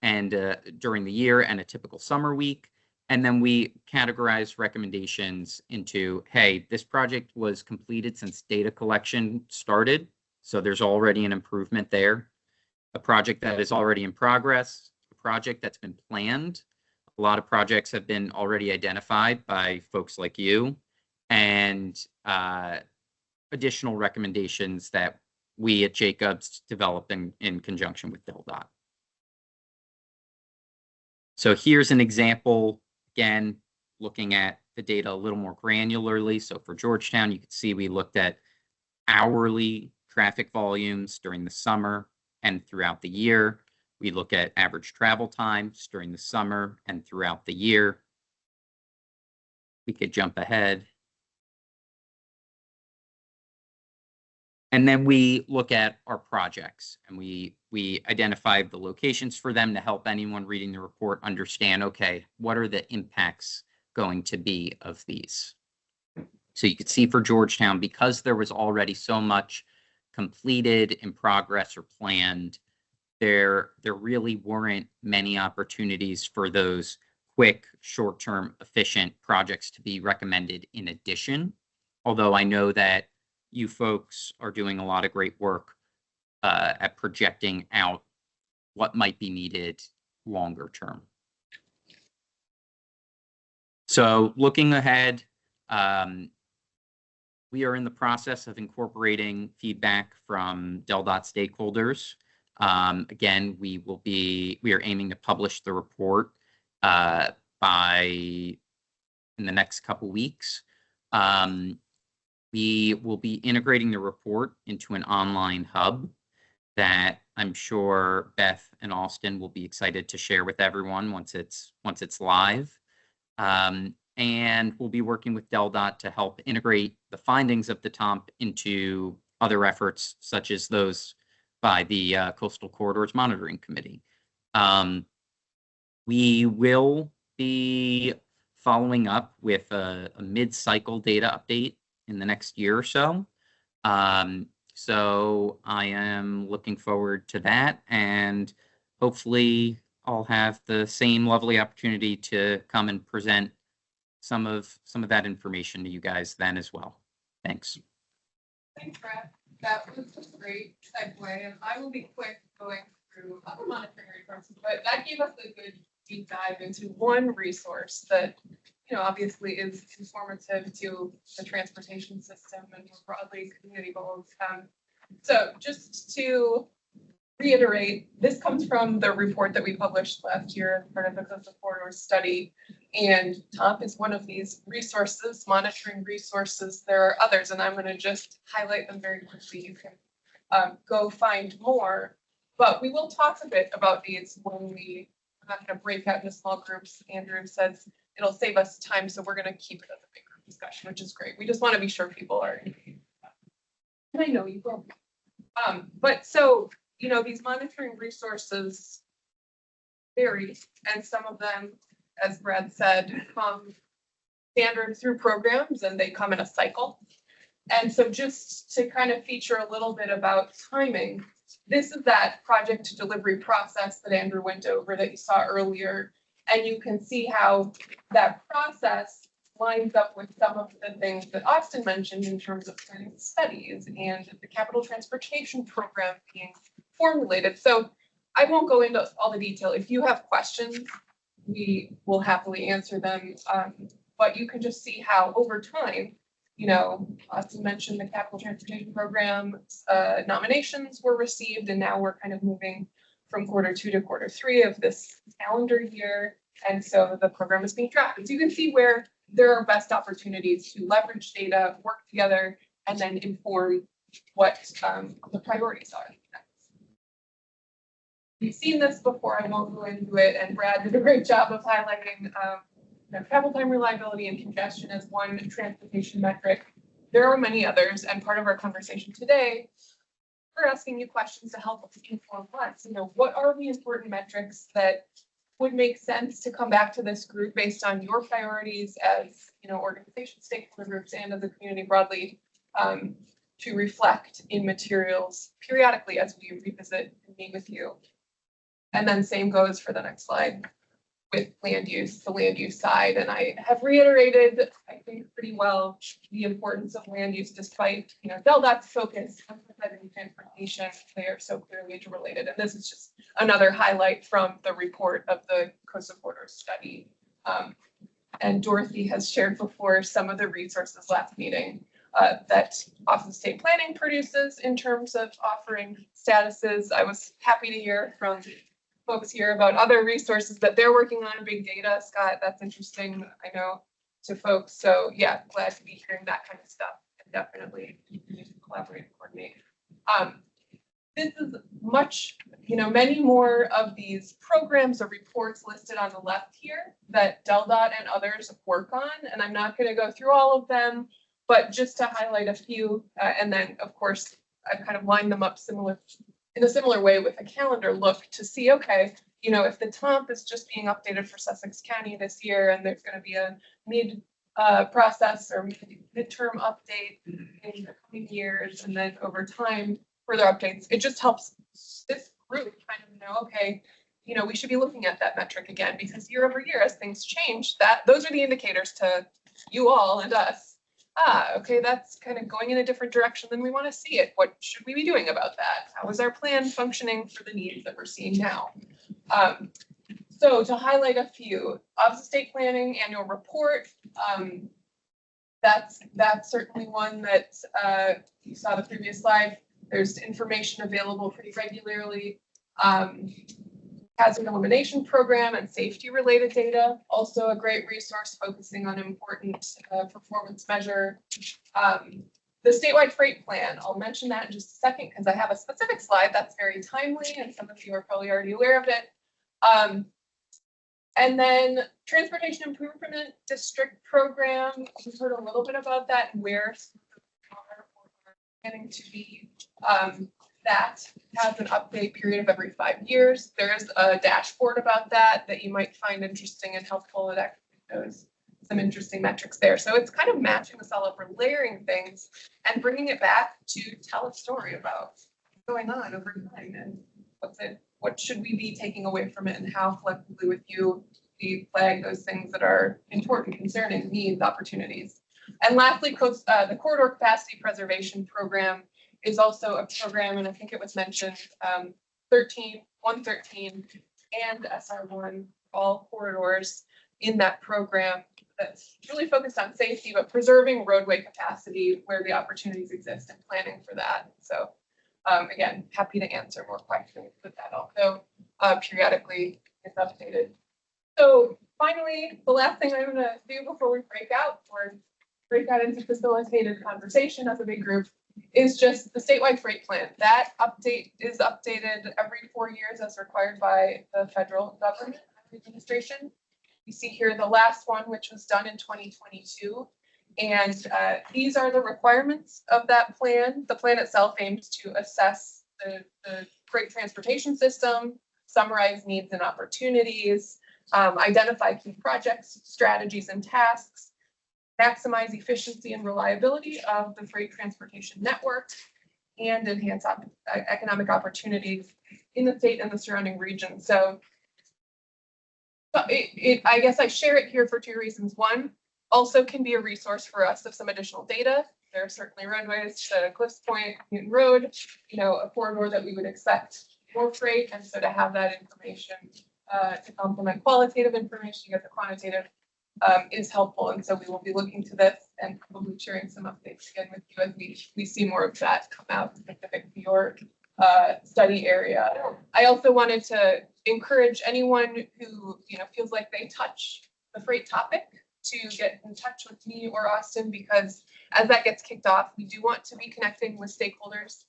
and during the year and a typical summer week. And then we categorize recommendations into, hey, this project was completed since data collection started, so there's already an improvement there. A project that is already in progress, a project that's been planned. A lot of projects have been already identified by folks like you, and additional recommendations that we at Jacobs develop in conjunction with DelDOT. So here's an example, again, looking at the data a little more granularly. So for Georgetown, you can see we looked at hourly traffic volumes during the summer and throughout the year. We look at average travel times during the summer and throughout the year. We could jump ahead. And then we look at our projects, and we identify the locations for them to help anyone reading the report understand, okay, what are the impacts going to be of these? So you could see for Georgetown, because there was already so much completed, in progress, or planned, there really weren't many opportunities for those quick, short-term, efficient projects to be recommended in addition. Although I know that you folks are doing a lot of great work at projecting out what might be needed longer term. So looking ahead, we are in the process of incorporating feedback from DelDOT stakeholders. Again, we are aiming to publish the report in the next couple weeks. We will be integrating the report into an online hub that I'm sure Beth and Austin will be excited to share with everyone once it's live. And we'll be working with DelDOT to help integrate the findings of the TOMP into other efforts, such as those by the Coastal Corridors Monitoring Committee. We will be following up with a mid-cycle data update in the next year or so. So I am looking forward to that, and hopefully I'll have the same lovely opportunity to come and present some of that information to you guys then as well. Thanks. Thanks, Brad. That was a great segue, and I will be quick going through other monitoring resources, but that gave us a good deep dive into one resource that, obviously is informative to the transportation system and more broadly community goals. So just to reiterate, this comes from the report that we published last year as part of the Coastal Corridors study, and TOMP is one of these resources, monitoring resources. There are others, and I'm going to just highlight them very quickly. You can go find more, but we will talk a bit about these when we're not going to break out into small groups. Andrew says it'll save us time, so we're going to keep it as a big group discussion, which is great. We just want to be sure people are engaged. And I know you will. But so, these monitoring resources vary, and some of them, as Brad said, come standard through programs, and they come in a cycle. And so just to kind of feature a little bit about timing, this is that project to delivery process that Andrew went over that you saw earlier. And you can see how that process lines up with some of the things that Austin mentioned in terms of planning studies and the capital transportation program being formulated. So I won't go into all the detail. If you have questions, we will happily answer them. But you can just see how over time, Austin mentioned the capital transportation program nominations were received, and now we're kind of moving from Q2 to Q3 of this calendar year. And so the program is being drafted. So you can see where there are best opportunities to leverage data, work together, and then inform what the priorities are. You've seen this before, I won't go into it, and Brad did a great job of highlighting travel time reliability and congestion as one transportation metric. There are many others, and part of our conversation today, we're asking you questions to help us inform us. What are the important metrics that would make sense to come back to this group based on your priorities as organization stakeholder groups and as a community broadly, to reflect in materials periodically as we revisit and meet with you. And then same goes for the next slide with land use, the land use side. And I have reiterated, I think pretty well, the importance of land use despite DelDOT's focus on transportation. They are so clearly interrelated. And this is just another highlight from the report of the Coastal Corridors study. And Dorothy has shared before some of the resources last meeting that Austin State Planning produces in terms of offering statuses. I was happy to hear from folks here about other resources that they're working on, big data. Scott, that's interesting, I know, to folks. So yeah, glad to be hearing that kind of stuff, and definitely continue to collaborate and coordinate. This is much, many more of these programs or reports listed on the left here that DelDOT and others work on, and I'm not going to go through all of them, but just to highlight a few, and then of course I've kind of lined them up in a similar way with a calendar look to see, okay, if the TOMP is just being updated for Sussex County this year, and there's going to be a process or midterm update in the coming years, and then over time further updates, it just helps this group kind of know, okay, we should be looking at that metric again, because year over year, as things change, those are the indicators to you all and us. Okay, that's kind of going in a different direction than we want to see it. What should we be doing about that? How is our plan functioning for the needs that we're seeing now? So to highlight a few, Office of State Planning annual report, that's certainly one that you saw the previous slide. There's information available pretty regularly. Hazard elimination program and safety related data, also a great resource focusing on important performance measure. The statewide freight plan, I'll mention that in just a second because I have a specific slide that's very timely and some of you are probably already aware of it. And then Transportation Improvement District Program, we've heard a little bit about that and where we're getting to be. That has an update period of every 5 years. There's a dashboard about that you might find interesting and helpful. It actually shows some interesting metrics there. So it's kind of matching this all up, or layering things and bringing it back to tell a story about what's going on over time and what should we be taking away from it, and how collectively with you we flag those things that are important, concerning, needs, opportunities. And lastly, the Corridor Capacity Preservation Program is also a program, and I think it was mentioned, 113 and SR1, all corridors in that program that's really focused on safety, but preserving roadway capacity where the opportunities exist and planning for that. So again, happy to answer more questions, but that also periodically is updated. So finally, the last thing I'm gonna do before we break out into facilitated conversation as a big group is just the statewide freight plan. That update is updated every 4 years as required by the federal government administration. You see here the last one, which was done in 2022. And these are the requirements of that plan. The plan itself aims to assess the freight transportation system, summarize needs and opportunities, identify key projects, strategies, and tasks, maximize efficiency and reliability of the freight transportation network, and enhance economic opportunities in the state and the surrounding region. So I guess I share it here for 2 reasons. One, also can be a resource for us of some additional data. There are certainly roadways to Cliffs Point, Newton Road, a corridor that we would expect more freight. And so to have that information to complement qualitative information, you get the quantitative, is helpful. And so we will be looking to this and probably sharing some updates again with you as we see more of that come out specific to your study area. I also wanted to encourage anyone who feels like they touch the freight topic to get in touch with me or Austin, because as that gets kicked off, we do want to be connecting with stakeholders.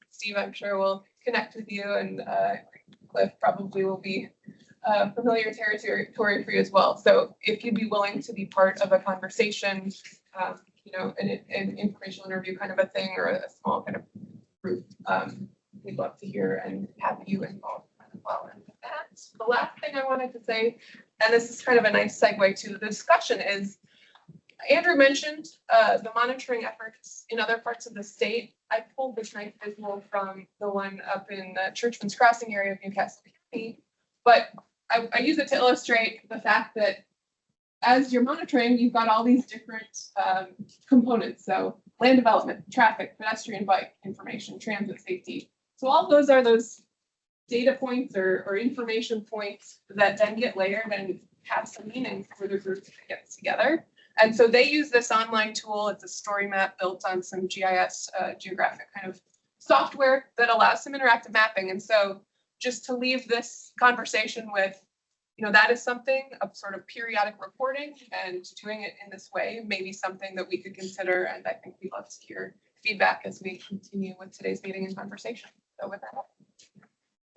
Steve, I'm sure will connect with you, and Cliff probably will be familiar territory for you as well. So if you'd be willing to be part of a conversation, an informational interview kind of a thing, or a small kind of group, we'd love to hear and have you involved as well. And that's the last thing I wanted to say, and this is kind of a nice segue to the discussion, is Andrew mentioned the monitoring efforts in other parts of the state. I pulled this nice visual from the one up in the Churchman's Crossing area of Newcastle County, but I use it to illustrate the fact that as you're monitoring, you've got all these different components. So land development, traffic, pedestrian bike information, transit safety. So all those are those data points or information points that then get layered and have some meaning for the group that gets together. And so they use this online tool. It's a story map built on some GIS geographic kind of software that allows some interactive mapping. And so just to leave this conversation with, that is something of sort of periodic reporting, and doing it in this way may be something that we could consider. And I think we'd love to hear feedback as we continue with today's meeting and conversation. So with that.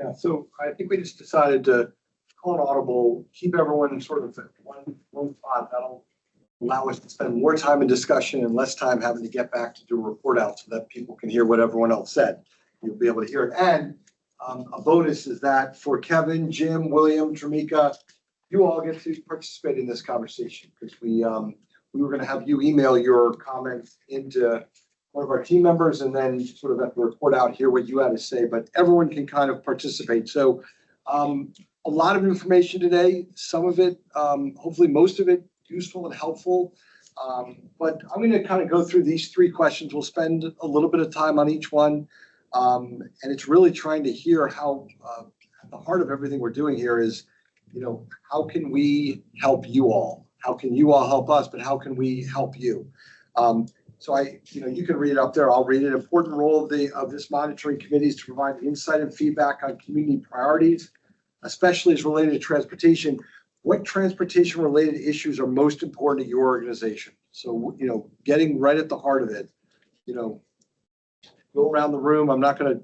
Yeah, so I think we just decided to call an audible, keep everyone sort of at one spot. That'll allow us to spend more time in discussion and less time having to get back to do a report out so that people can hear what everyone else said. You'll be able to hear it. And a bonus is that for Kevin, Jim, William, Tramika, you all get to participate in this conversation, because we were going to have you email your comments into one of our team members, and then sort of have to report out, hear what you had to say, but everyone can kind of participate. So a lot of information today, some of it, hopefully most of it useful and helpful. But I'm going to kind of go through these three questions. We'll spend a little bit of time on each one. And it's really trying to hear how, at the heart of everything we're doing here is, how can we help you all? How can you all help us, but how can we help you? So you can read it up there. I'll read it. Important role of this monitoring committee is to provide insight and feedback on community priorities, especially as related to transportation. What transportation related issues are most important to your organization? So, getting right at the heart of it, go around the room. I'm not gonna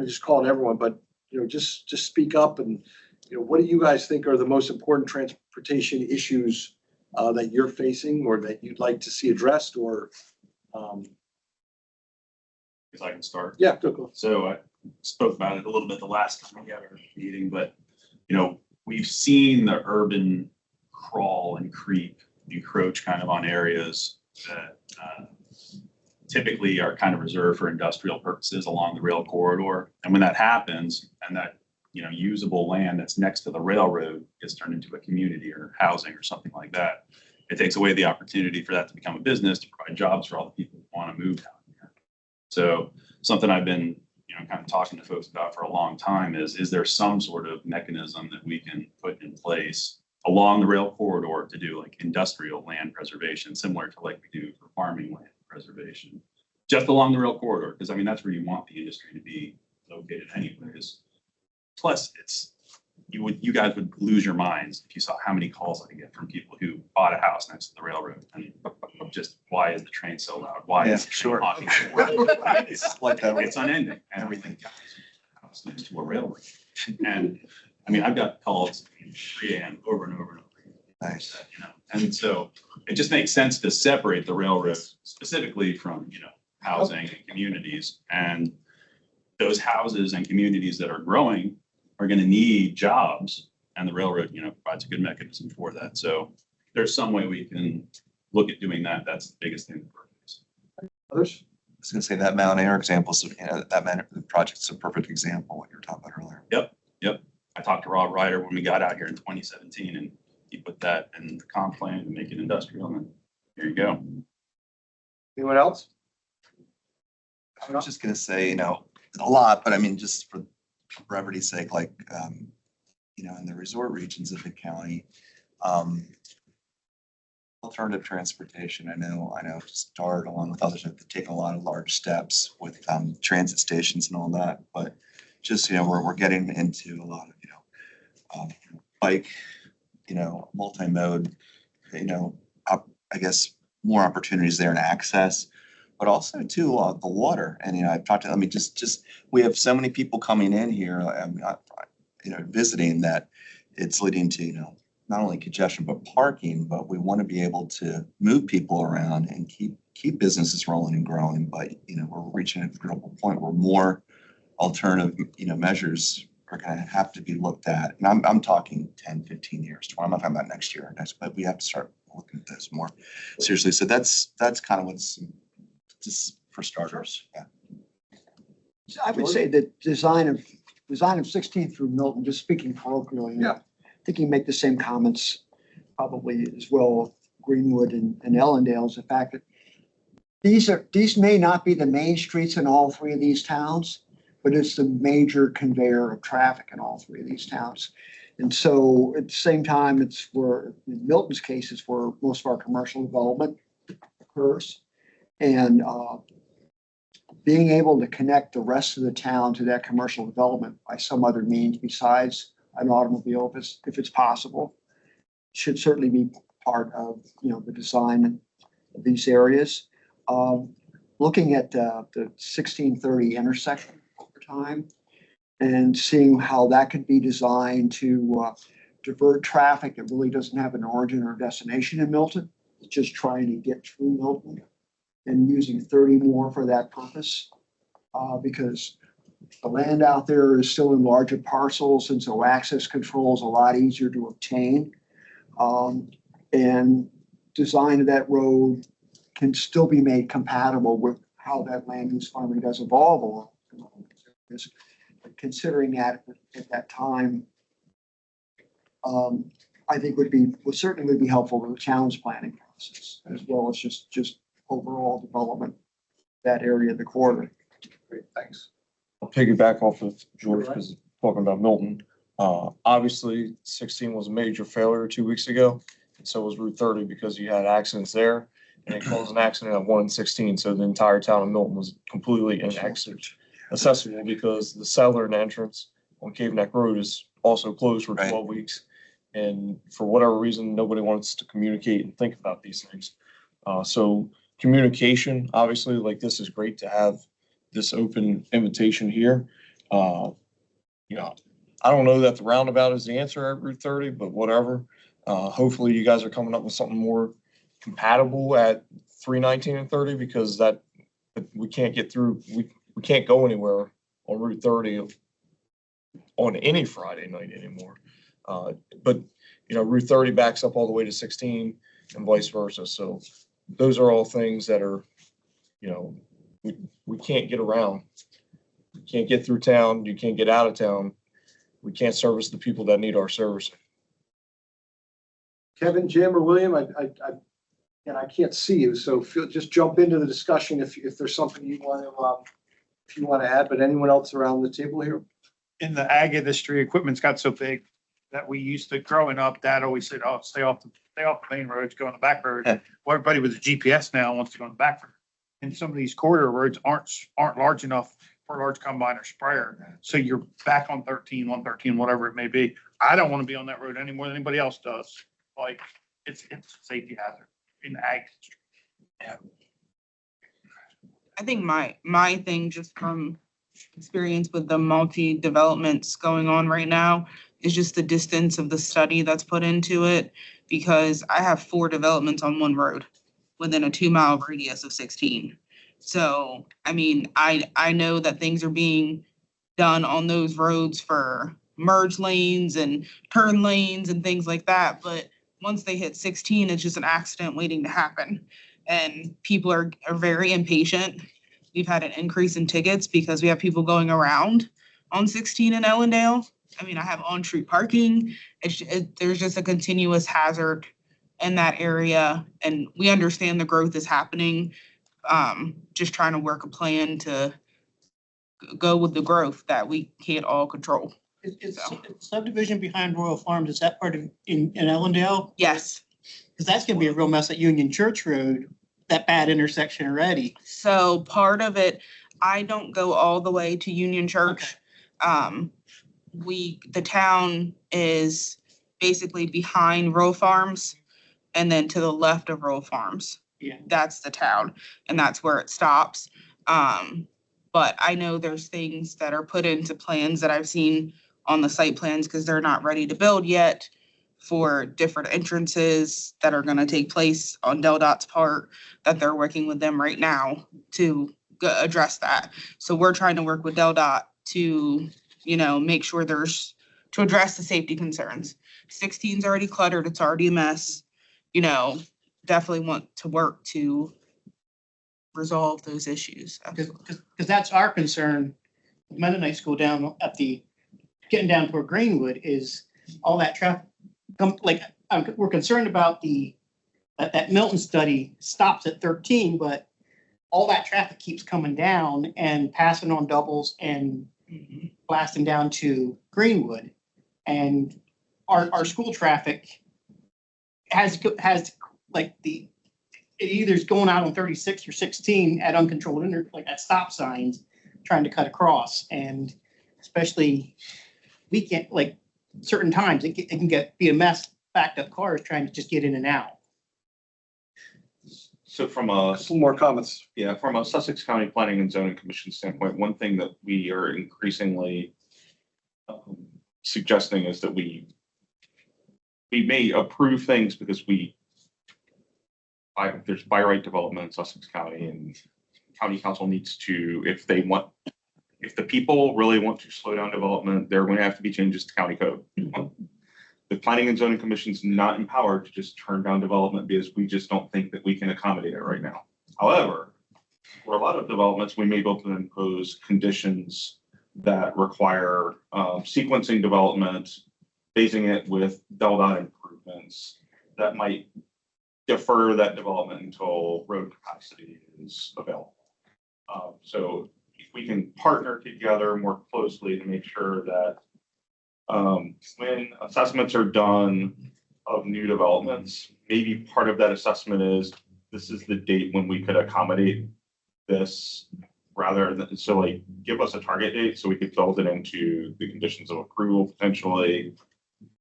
just call on everyone, but, just speak up and, what do you guys think are the most important transportation issues that you're facing or that you'd like to see addressed or, If I can start. Yeah, go. So I spoke about it a little bit the last time we had our meeting, but, we've seen the urban crawl and creep, encroach kind of on areas that typically are kind of reserved for industrial purposes along the rail corridor. And when that happens and that, usable land that's next to the railroad gets turned into a community or housing or something like that, it takes away the opportunity for that to become a business to provide jobs for all the people who want to move down here. So something I've been kind of talking to folks about for a long time is there some sort of mechanism that we can put in place along the rail corridor to do like industrial land preservation, similar to like we do for farming land preservation, just along the rail corridor? Because that's where you want the industry to be located anyways. Plus, you guys would lose your minds if you saw how many calls I get from people who bought a house next to the railroad and just, why is the train so loud? Why is the train honking so loud? It's like that. It's unending and everything. House next to a railroad. And I've got calls at 3 a.m. over and over and over. Nice. And so it just makes sense to separate the railroad specifically from, housing and communities. And those houses and communities that are growing are going to need jobs, and the railroad, provides a good mechanism for that. So there's some way we can look at doing that. That's the biggest thing. Others? I was going to say that Mount Air example, so the project's a perfect example, what you were talking about earlier. Yep. I talked to Rob Ryder when we got out here in 2017, and he put that in the comp plan to make it industrial, and here you go. Anyone else? I was just going to say, a lot, but just for brevity's sake, like, in the resort regions of the county, alternative transportation, I know DelDOT along with others have taken a lot of large steps with transit stations and all that, but just, we're getting into a lot of, bike, multi-mode, I guess more opportunities there and access, but also too, the water. And, I've talked to, we have so many people coming in here, visiting that it's leading to, not only congestion, but parking, but we want to be able to move people around and keep businesses rolling and growing. But, we're reaching a critical point where more alternative, measures are going to have to be looked at. And I'm talking 10, 15 years, 20. I'm not talking about next year, but we have to start looking at this more seriously. So that's kind of what's just for starters. Yeah. I would say that design of 16th through Milton, just speaking parochially, Yeah. I think you make the same comments probably as well, Greenwood and Ellendale, is the fact that these may not be the main streets in all three of these towns, but it's the major conveyor of traffic in all three of these towns. And so at the same time, it's where, in Milton's case, is where most of our commercial development occurs. And being able to connect the rest of the town to that commercial development by some other means besides an automobile, if it's possible, should certainly be part of, the design of these areas. Looking at the 1630 intersection over time and seeing how that could be designed to divert traffic that really doesn't have an origin or destination in Milton. It's just trying to get through Milton and using 30 more for that purpose, because the land out there is still in larger parcels, and so access control is a lot easier to obtain. And design of that road can still be made compatible with how that land use farming does evolve along. Considering that at that time, I think would certainly be helpful to the challenge planning process, as well as just overall development of that area of the corridor. Great, thanks. I'll piggyback off of George because talking about Milton. Obviously, 16 was a major failure 2 weeks ago. And so was Route 30 because you had accidents there and it caused an accident at 1 and 16. So the entire town of Milton was completely inaccessible because the southern entrance on Cave Neck Road is also closed for 12 weeks. And for whatever reason, nobody wants to communicate and think about these things. So communication, obviously, like this is great to have this open invitation here. You know, I don't know that the roundabout is the answer at Route 30, but whatever. Hopefully you guys are coming up with something more compatible at 319 and 30 because that we can't get through. We can't go anywhere on Route 30 on any Friday night anymore. But you know, Route 30 backs up all the way to 16 and vice versa. So those are all things that are, you know, we can't get around. You can't get through town. You can't get out of town. We can't service the people that need our service. Kevin, Jim, or William, I can't see you, so just jump into the discussion if there's something you want to add. But anyone else around the table here? In the ag industry, equipment's got so big that we used to, growing up, Dad always said, oh, stay off the main roads, go on the back road. Well, everybody with a GPS now wants to go on the back road. And some of these corridor roads aren't large enough for a large combine or sprayer. So you're back on 13, 113, whatever it may be. I don't want to be on that road any more than anybody else does. Like, it's a safety hazard in the ag industry. Yeah. I think my thing, just from experience with the multi-developments going on right now, is just the distance of the study that's put into it, because I have 4 developments on one road within a 2-mile radius of 16. So, I mean, I know that things are being done on those roads for merge lanes and turn lanes and things like that, but once they hit 16, it's just an accident waiting to happen. And people are very impatient. We've had an increase in tickets because we have people going around on 16 in Ellendale. I mean, I have on-street parking. There's just a continuous hazard in that area. And we understand the growth is happening. Just trying to work a plan to go with the growth that we can't all control. Is subdivision behind Royal Farms, is that part of in Ellendale? Yes. Because that's gonna be a real mess at Union Church Road, that bad intersection already. So part of it, I don't go all the way to Union Church. The town is basically behind Royal Farms and then to the left of Royal Farms. Yeah. That's the town and that's where it stops. But I know there's things that are put into plans that I've seen on the site plans because they're not ready to build yet for different entrances that are going to take place on DelDOT's part, that they're working with them right now to address that. So we're trying to work with DelDOT to, you know, make sure to address the safety concerns. 16's already cluttered. It's already a mess. You know, definitely want to work to resolve those issues. Because that's our concern. Mennonite school down at getting down toward Greenwood is all that traffic. We're concerned about that Milton study stops at 13, but all that traffic keeps coming down and passing on doubles and blasting down to Greenwood. And our school traffic has like it either is going out on 36 or 16 at uncontrolled at stop signs trying to cut across. And especially weekend, like certain times, it can be a mess, backed up cars trying to just get in and out. So from some more comments. Yeah, from a Sussex County Planning and Zoning Commission standpoint, one thing that we are increasingly suggesting is that we may approve things because there's by right development in Sussex County, and county council needs to, if the people really want to slow down development, there are going to have to be changes to county code. The Planning and Zoning Commission is not empowered to just turn down development because we just don't think that we can accommodate it right now. However, for a lot of developments, we may be able to impose conditions that require sequencing development, phasing it with DelDOT improvements that might defer that development until road capacity is available. So if we can partner together more closely to make sure that when assessments are done of new developments, maybe part of that assessment is this is the date when we could accommodate this, rather than, so like give us a target date so we could build it into the conditions of approval, potentially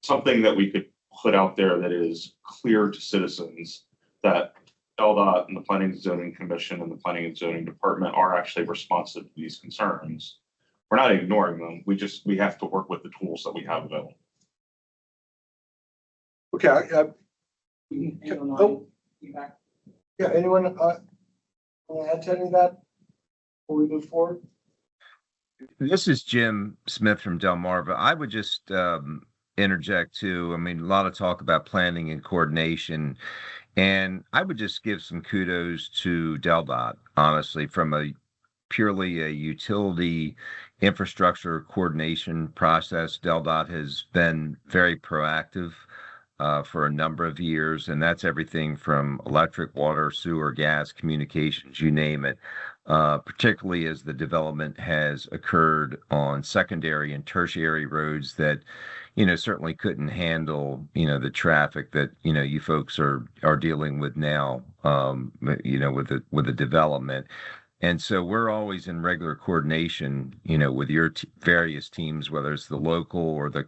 something that we could put out there that is clear to citizens that DelDOT and the Planning and Zoning Commission and the Planning and Zoning Department are actually responsive to these concerns. We're not ignoring them. We have to work with the tools that we have available. Okay. Yeah, anyone want to add to any of that before we move forward? This is Jim Smith from Delmarva. I would just interject too. I mean, a lot of talk about planning and coordination, and I would just give some kudos to DelDOT, honestly, from a purely a utility infrastructure coordination process. DelDOT has been very proactive for a number of years, and that's everything from electric, water, sewer, gas, communications, you name it, particularly as the development has occurred on secondary and tertiary roads that, certainly couldn't handle, the traffic that, you folks are dealing with now, with the development. And so we're always in regular coordination, with your various teams, whether it's the local or the,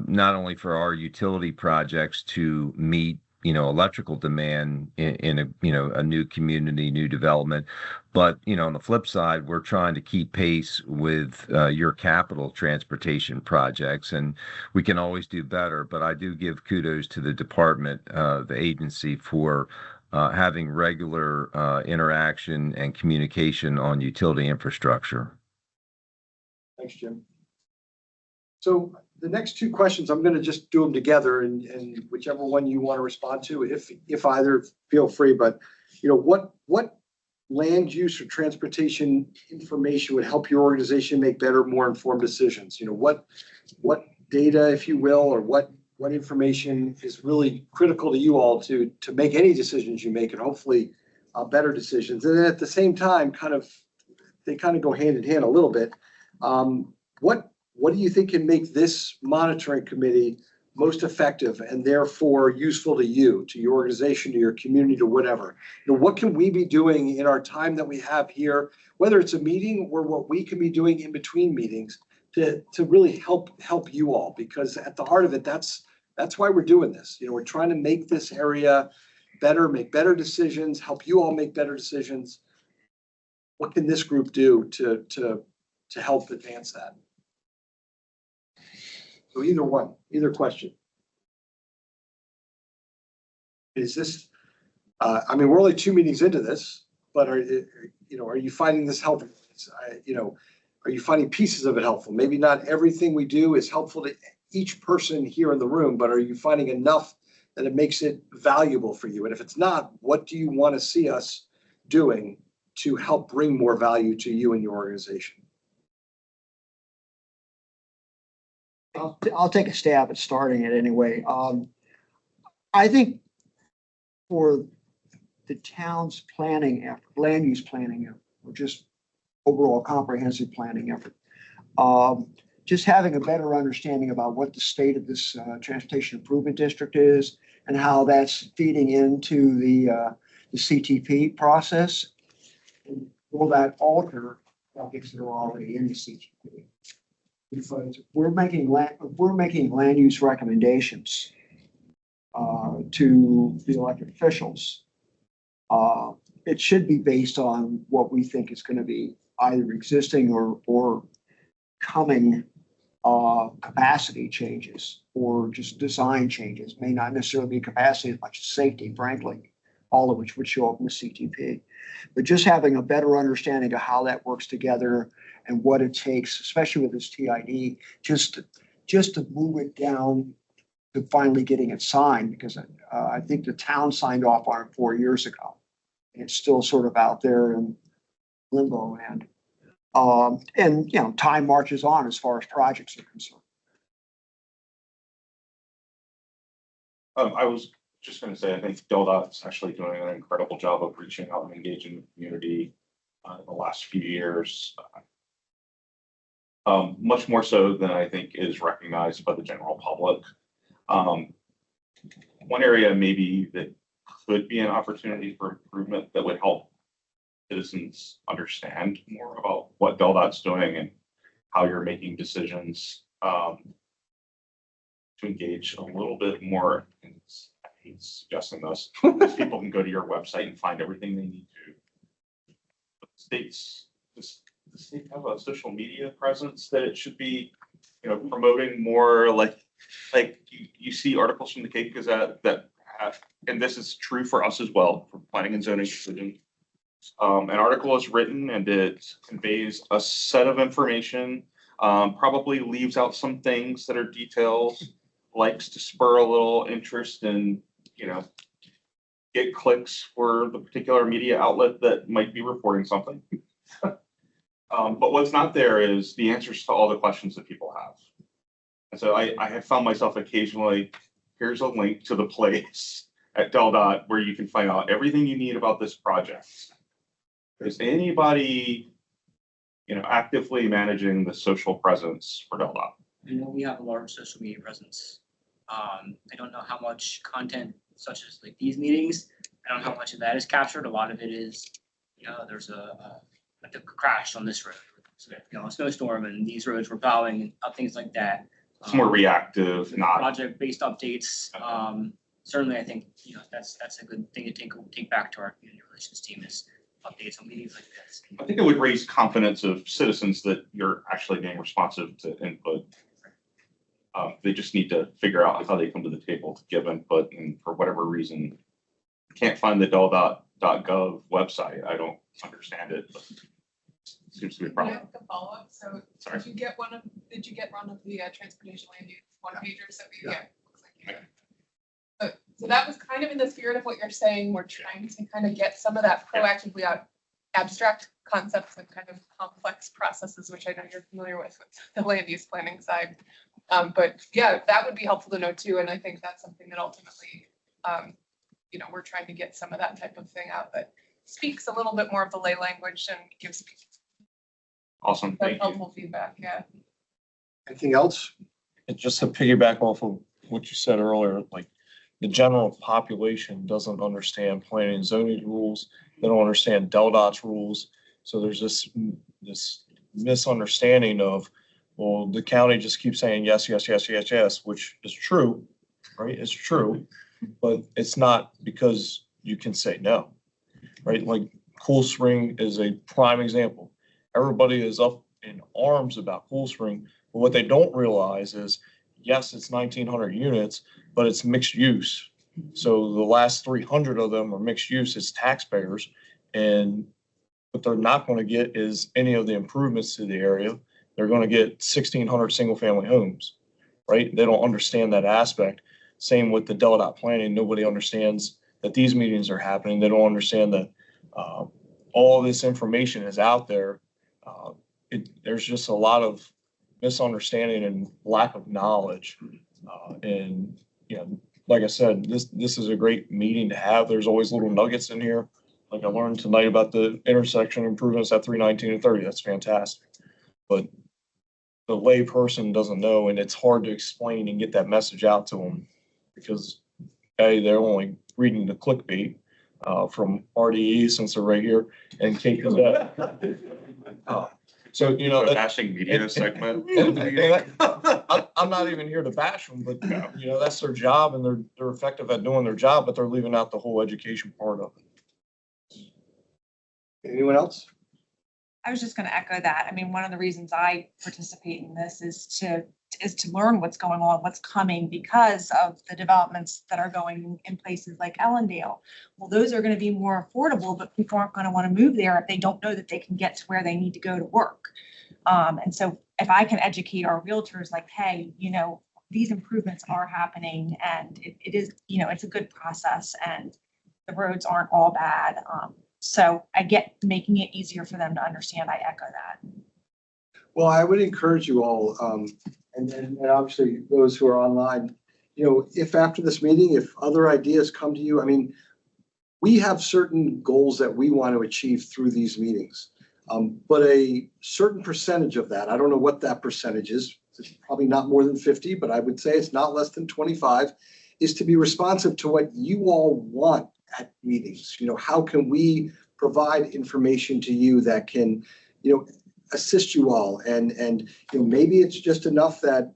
not only for our utility projects to meet, electrical demand in a new community, new development, but, on the flip side, we're trying to keep pace with your capital transportation projects, and we can always do better. But I do give kudos to the department, the agency, for having regular interaction and communication on utility infrastructure. Thanks, Jim. So the next two questions, I'm going to just do them together, and whichever one you want to respond to, if either, feel free. But what land use or transportation information would help your organization make better, more informed decisions? What data, if you will, or what information is really critical to you all to make any decisions you make, and hopefully better decisions. And then at the same time, they kind of go hand in hand a little bit. What do you think can make this monitoring committee most effective and therefore useful to you, to your organization, to your community, to whatever? What can we be doing in our time that we have here, whether it's a meeting or what we can be doing in between meetings to really help you all? Because at the heart of it, that's why we're doing this. We're trying to make this area better, make better decisions, help you all make better decisions. What can this group do to help advance that? So either question. Is this, we're only 2 meetings into this, but are you finding this helpful? Are you finding pieces of it helpful? Maybe not everything we do is helpful to each person here in the room, but are you finding enough that it makes it valuable for you? And if it's not, what do you want to see us doing to help bring more value to you and your organization? I'll take a stab at starting it anyway. I think for the town's planning effort, land use planning effort, or just overall comprehensive planning effort, just having a better understanding about what the state of this transportation improvement district is and how that's feeding into the CTP process. And will that alter topics that are already in the CTP? Because we're making land use recommendations to the elected officials. It should be based on what we think is going to be either existing or coming capacity changes or just design changes. May not necessarily be capacity as much as safety, frankly, all of which would show up in the CTP. But just having a better understanding of how that works together and what it takes, especially with this TID, just to move it down to finally getting it signed, because I think the town signed off on it 4 years ago. It's still sort of out there, and limbo land. And, you know, time marches on as far as projects are concerned. I was just gonna say, I think DelDOT's actually doing an incredible job of reaching out and engaging the community in the last few years. Much more so than I think is recognized by the general public. One area maybe that could be an opportunity for improvement that would help citizens understand more about what DelDOT's doing and how you're making decisions, to engage a little bit more. And I hate suggesting this, because people can go to your website and find everything they need to. But does the state have a social media presence that it should be, you know, promoting more? Like you see articles from the Cape Gazette that have, and this is true for us as well, for planning and zoning decisions. An article is written and it conveys a set of information, probably leaves out some things that are details, likes to spur a little interest and, you know, get clicks for the particular media outlet that might be reporting something. But what's not there is the answers to all the questions that people have. And so I have found myself occasionally, here's a link to the place at DelDOT where you can find out everything you need about this project. Is anybody, you know, actively managing the social presence for DelDOT? I know we have a large social media presence. I don't know how much content such as like these meetings, I don't know how much of that is captured. A lot of it is, you know, there's a crash on this road, so, you know, a snowstorm and these roads were plowing and things like that. It's more reactive, not project-based updates. Certainly, I think, you know, that's a good thing to take back to our community relations team is updates on meetings like this. I think it would raise confidence of citizens that you're actually being responsive to input. They just need to figure out how they come to the table to give input, and for whatever reason, can't find the DelDOT.gov website. I don't understand it, but it seems to be a problem. A follow-up. So Sorry. did you get one of the transportation land use one pagers that we get? So that was kind of in the spirit of what you're saying. We're trying to kind of get some of that proactively out, abstract concepts and kind of complex processes, which I know you're familiar with the land use planning side. But yeah, that would be helpful to know too. And I think that's something that ultimately, you know, we're trying to get some of that type of thing out that speaks a little bit more of the lay language and gives people Awesome. Thank you. helpful feedback. Yeah. Anything else? And just to piggyback off of what you said earlier, like the general population doesn't understand planning and zoning rules. They don't understand DelDOT's rules. So there's this misunderstanding of, well, the county just keeps saying yes, yes, yes, yes, yes, which is true, right? It's true, but it's not because you can say no, right? Like Cool Spring is a prime example. Everybody is up in arms about Cool Spring, but what they don't realize is, yes, it's 1,900 units, but it's mixed use. So the last 300 of them are mixed use. It's taxpayers, and what they're not going to get is any of the improvements to the area. They're going to get 1,600 single-family homes, right? They don't understand that aspect. Same with the DelDOT planning. Nobody understands that these meetings are happening. They don't understand that all this information is out there. There's just a lot of misunderstanding and lack of knowledge. And, you know, like I said, this is a great meeting to have. There's always little nuggets in here. Like I learned tonight about the intersection improvements at 319 and 30. That's fantastic. But the lay person doesn't know, and it's hard to explain and get that message out to them because they're only reading the clickbait from RDE since they're right here and Cape Gazette. So, you know, The bashing media segment. I'm not even here to bash them, but you know, that's their job and they're effective at doing their job, but they're leaving out the whole education part of it. Anyone else? I was just going to echo that. I mean, one of the reasons I participate in this is to learn what's going on, what's coming because of the developments that are going in places like Ellendale. Well, those are going to be more affordable, but people aren't going to want to move there if they don't know that they can get to where they need to go to work. And so if I can educate our realtors like, hey, you know, these improvements are happening and it is, you know, it's a good process and the roads aren't all bad. So I get making it easier for them to understand. I echo that. Well, I would encourage you all, and obviously those who are online, if after this meeting, if other ideas come to you, I mean, we have certain goals that we want to achieve through these meetings. But a certain percentage of that, I don't know what that percentage is, it's probably not more than 50, but I would say it's not less than 25, is to be responsive to what you all want at meetings. How can we provide information to you that can, assist you all? And maybe it's just enough that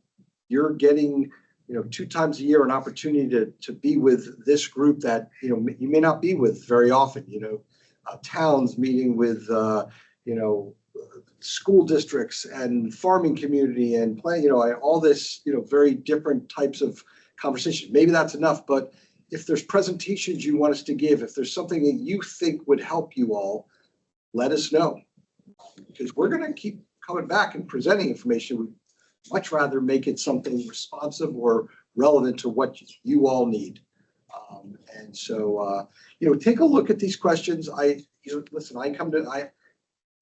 you're getting 2 times a year an opportunity to be with this group that you may not be with very often. Towns meeting with school districts and farming community and play, all this, very different types of conversation. Maybe that's enough, but if there's presentations you want us to give, if there's something that you think would help you all, let us know. Because we're going to keep coming back and presenting information. We'd much rather make it something responsive or relevant to what you all need. And so, take a look at these questions. Listen,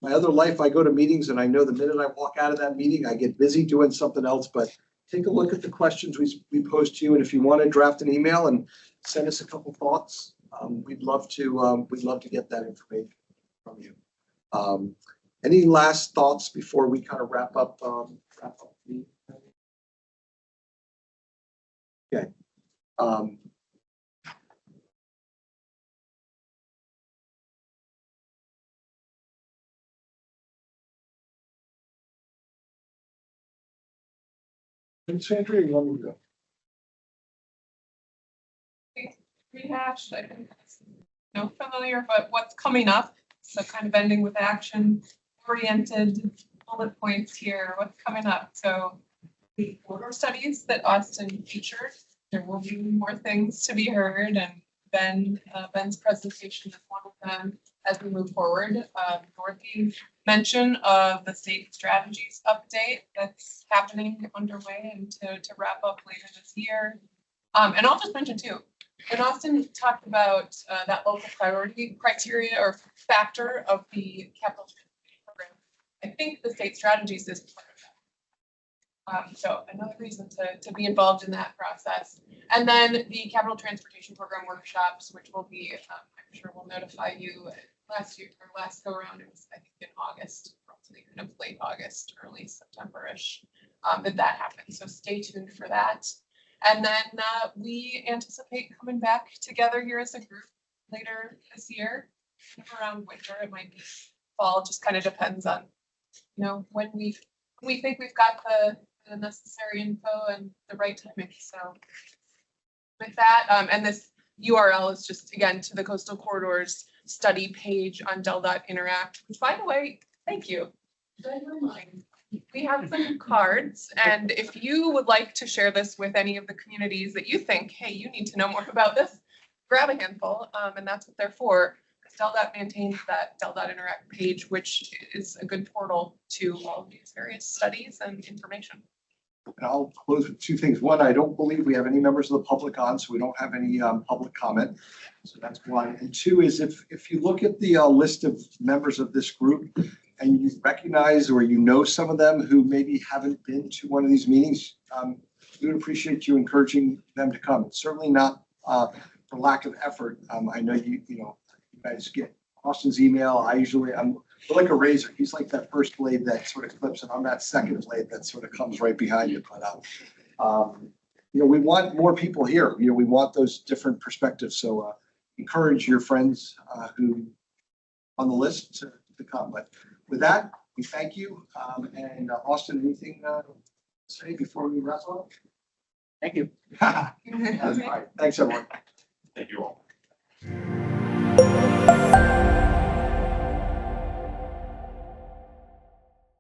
my other life, I go to meetings and I know the minute I walk out of that meeting, I get busy doing something else, but take a look at the questions we post to you. And if you want to draft an email and send us a couple thoughts, we'd love to get that information from you. Any last thoughts before we kind of wrap up? Okay. Sandra, you want me to go? Rehash, I think that's familiar, but what's coming up, so kind of ending with action oriented bullet points here, what's coming up. So the corridor studies that Austin featured, there will be more things to be heard, and Ben's presentation is one of them as we move forward. Dorothy's mention of the state strategies update that's happening underway and to wrap up later this year. And I'll just mention too, when Austin talked about that local priority criteria or factor of the capital program, I think the state strategies is part of that. So another reason to be involved in that process. And then the capital transportation program workshops, which will be, I'm sure we'll notify you last go around, it was I think in August, roughly kind of late August, early September-ish, that happened. So stay tuned for that. And then we anticipate coming back together here as a group later this year, around winter. It might be fall, just kind of depends on, when we think we've got the necessary info and the right timing. So with that, and this URL is just, again, to the Coastal Corridors study page on DelDOT Interact, which, by the way, thank you. We have some cards, and if you would like to share this with any of the communities that you think, hey, you need to know more about this, grab a handful, and that's what they're for. DelDOT maintains that DelDOT Interact page, which is a good portal to all of these various studies and information. And I'll close with 2 things. One, I don't believe we have any members of the public on, so we don't have any public comment. So that's one. And 2 is if you look at the list of members of this group and you recognize or some of them who maybe haven't been to one of these meetings, we would appreciate you encouraging them to come. It's certainly not for lack of effort. I know you guys get Austin's email. I'm like a razor. He's like that first blade that sort of clips, and I'm that second blade that sort of comes right behind you. But we want more people here. We want those different perspectives. So encourage your friends who on the list to come. But with that, we thank you. And Austin, anything to say before we wrap up? Thank you. All right. Thanks, everyone. Thank you all.